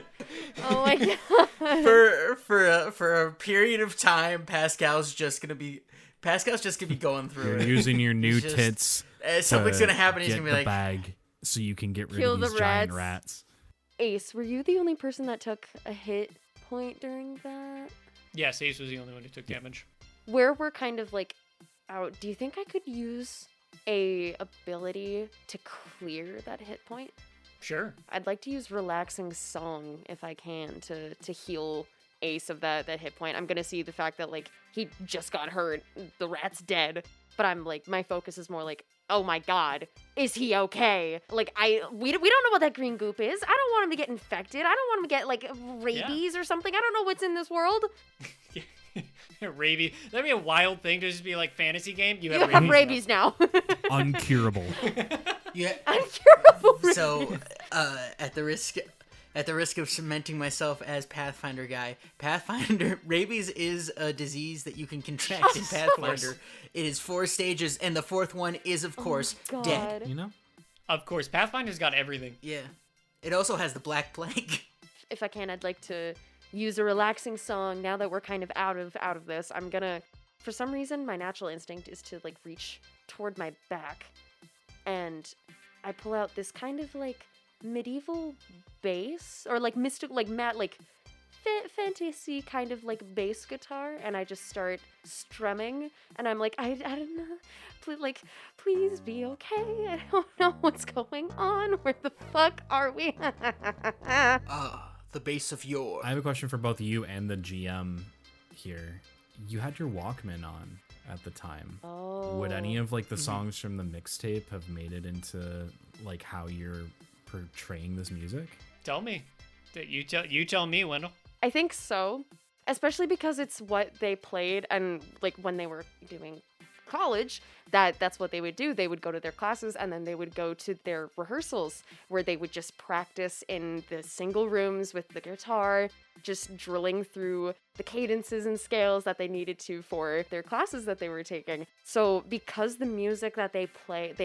Oh my god. For a period of time, Pascal's just gonna be going through You're it. using your new He's just- tits. Something's to gonna happen. He's get gonna be the like, bag so you can get rid Kill of these the giant rats. rats. Ace, were you the only person that took a hit point during that? Yes, Ace was the only one who took damage. Where we're kind of like out, do you think I could use a ability to clear that hit point? Sure. I'd like to use relaxing song if I can to heal Ace of that hit point. I'm gonna see the fact that like he just got hurt, the rat's dead, but I'm like my focus is more like, oh my god, is he okay? Like we don't know what that green goop is. I don't want him to get infected. I don't want him to get like rabies or something. I don't know what's in this world. Rabies. That'd be a wild thing to just be like fantasy game. You You have have rabies. rabies now. Uncurable. Yeah. Uncurable So, rabies. at the risk of cementing myself as Pathfinder guy, Pathfinder rabies is a disease that you can contract in Pathfinder. It is 4 stages, and the 4th one is, of course, God. dead. You know? Of course, Pathfinder's got everything. Yeah. It also has the Black Plague. If I can, I'd like to use a relaxing song now that we're kind of out of this. I'm gonna, for some reason, my natural instinct is to like reach toward my back, and I pull out this kind of like medieval bass or like mystic, like fantasy kind of like bass guitar, and I just start strumming, and I'm like, I don't know, please be okay. I don't know what's going on. Where the fuck are we? The base of yore. I have a question for both you and the GM here. You had your Walkman on at the time. Oh. Would any of like the songs from the mixtape have made it into like how you're portraying this music? Tell me. You tell me, Wendell. I think so, especially because it's what they played, and like when they were doing college, that's what they would do. They would go to their classes, and then they would go to their rehearsals where they would just practice in the single rooms with the guitar, just drilling through the cadences and scales that they needed to for their classes that they were taking. So because the music that they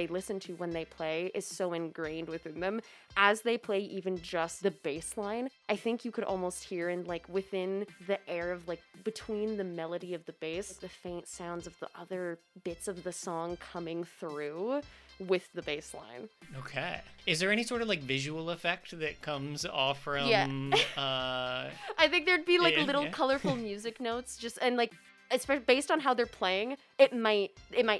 listen to when they play is so ingrained within them, as they play even just the bass line, I think you could almost hear in like within the air of like between the melody of the bass, the faint sounds of the other bits of the song coming through with the bass line. Okay. Is there any sort of like visual effect that comes off from I think there'd be like little yeah. colorful music notes, just and like especially based on how they're playing, it might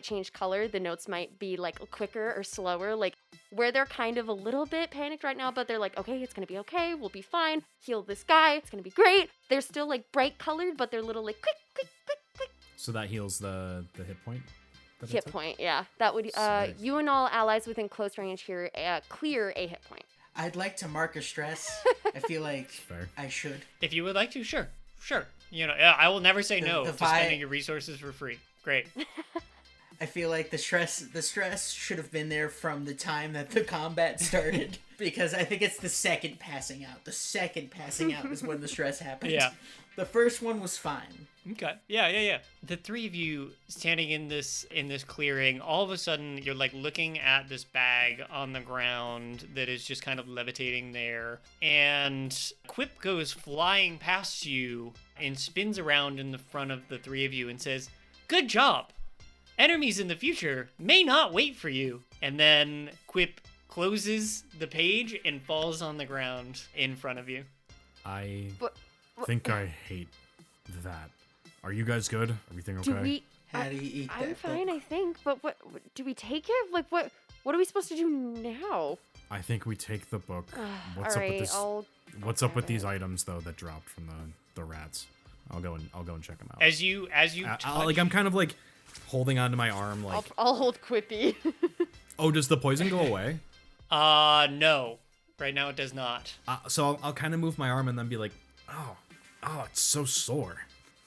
change color. The notes might be like quicker or slower, like where they're kind of a little bit panicked right now, but they're like, okay, it's gonna be okay, we'll be fine. Heal this guy, it's gonna be great. They're still like bright colored, but they're little like quick. So that heals the hit point? that it Hit took? point, yeah. That would Sick. you and all allies within close range here clear a hit point. I'd like to mark a stress. I feel like Fair. I should. If you would like to, sure. You know, I will never say no the to spending your resources for free. Great. I feel like the stress should have been there from the time that the combat started, because I think it's the second passing out. The second passing out is when the stress happened. Yeah. The first one was fine. Okay. Yeah. The three of you standing in this clearing, all of a sudden you're like looking at this bag on the ground that is just kind of levitating there, and Quip goes flying past you and spins around in the front of the three of you and says, "Good job. Enemies in the future may not wait for you." And then Quip closes the page and falls on the ground in front of you. I But think I hate that. Are you guys good? Everything okay? do we How do you eat that? I'm fine, book? I think, but what do we take it? Like what are we supposed to do now? I think we take the book. What's All up with right, this? I'll What's up with these items though that dropped from the rats? I'll go and check them out. As you touch, I'm kind of like holding onto my arm like, I'll hold Quippy. oh, does the poison go away? no. Right now it does not. So I'll kind of move my arm and then be like, oh, it's so sore.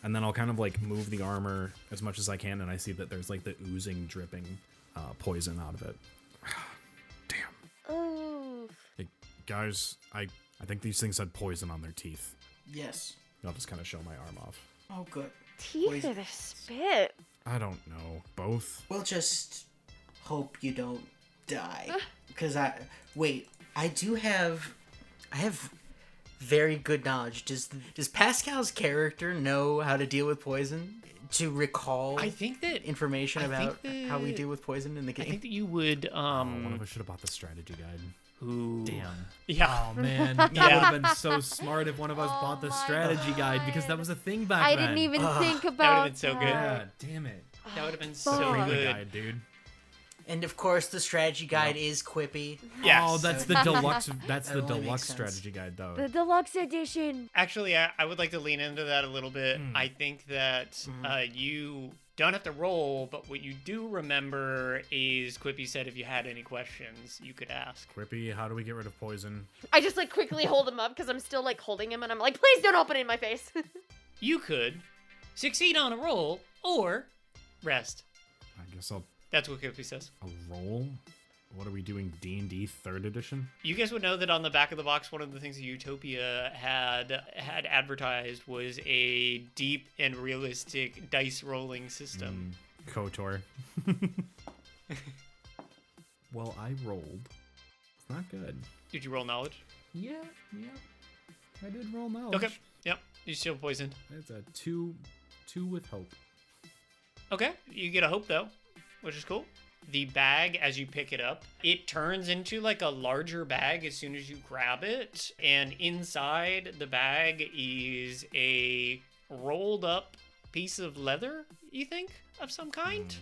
And then I'll kind of like move the armor as much as I can, and I see that there's like the oozing, dripping poison out of it. Damn. Oh. Hey, guys, I think these things had poison on their teeth. Yes. I'll just kind of show my arm off. Oh, good. Teeth Poison. or the spit? I don't know. Both? We'll just hope you don't die. Because I have very good knowledge. Does Pascal's character know how to deal with poison? To recall I think that information I about think how we that- deal with poison in the I game? think that you would One of us should have bought the strategy guide. Ooh. Damn. Yeah. Oh man, that would have been so smart if one of us bought the strategy guide, because that was a thing back I then. didn't even think would've about been so good. Yeah, damn it. That would have been fuck. so Bring the good. guide, dude. And of course, the strategy guide is Quippy. Yes. Oh, that's the deluxe. That's the That only deluxe makes sense. strategy guide, though. the deluxe edition. Actually, I would like to lean into that a little bit. I think that you don't have to roll, but what you do remember is Quippy said if you had any questions, you could ask. Quippy, how do we get rid of poison? I just like quickly hold him up because I'm still like holding him, and I'm like, please don't open it in my face. You could. succeed on a roll, or rest. I guess I'll That's what Kofi says. roll. What are we doing? D&D 3rd edition? You guys would know that on the back of the box, one of the things that Utopia had advertised was a deep and realistic dice rolling system. KOTOR. Well, I rolled. It's not good. Did you roll knowledge? Yeah. I did roll knowledge. Okay. Yep. You still poisoned. It's a 2 with hope. Okay. You get a hope though, which is cool. The bag, as you pick it up, it turns into like a larger bag as soon as you grab it. And inside the bag is a rolled up piece of leather, you think, of some kind.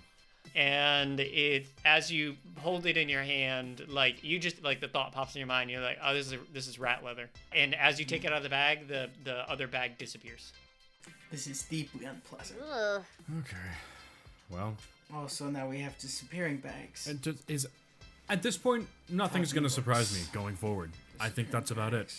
And it, as you hold it in your hand, like you just like the thought pops in your mind. You're like, oh, this is rat leather. And as you take it out of the bag, the other bag disappears. This is deeply unpleasant. Ugh. Okay. Well, Also, now we have disappearing bags. it just is. At this point, nothing's going to surprise me going forward. I think that's about it.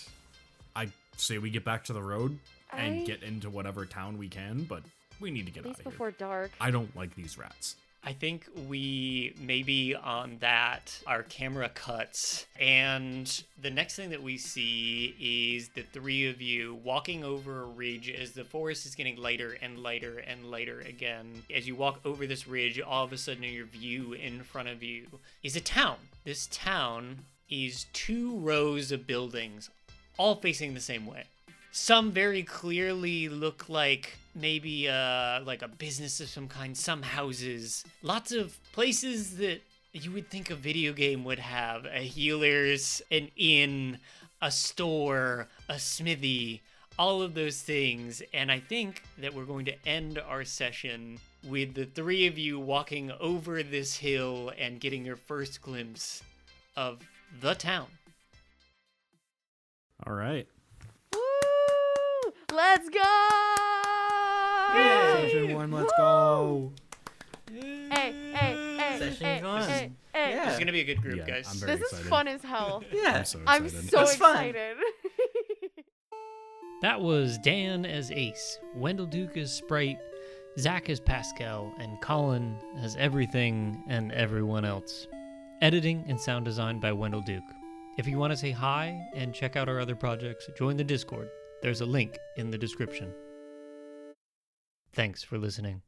I say we get back to the road and get into whatever town we can, but we need to get At out least of here. before dark. I don't like these rats. I think we maybe on that our camera cuts, and the next thing that we see is the three of you walking over a ridge as the forest is getting lighter and lighter and lighter again. As you walk over this ridge, all of a sudden in your view in front of you is a town. This town is 2 rows of buildings, all facing the same way. Some very clearly look like maybe like a business of some kind, some houses. Lots of places that you would think a video game would have. A healer's, an inn, a store, a smithy, all of those things. And I think that we're going to end our session with the 3 of you walking over this hill and getting your first glimpse of the town. All right. Woo! Let's go! Session 1, let's go. Hey. Session one. Hey. This is going to be a good group, Yeah, guys. I'm very This excited. is fun as hell. Yeah. I'm so I'm excited. so That's fun. excited. That was Dan as Ace, Wendell Duke as Sprite, Zach as Pascal, and Colin as everything and everyone else. Editing and sound design by Wendell Duke. If you want to say hi and check out our other projects, join the Discord. There's a link in the description. Thanks for listening.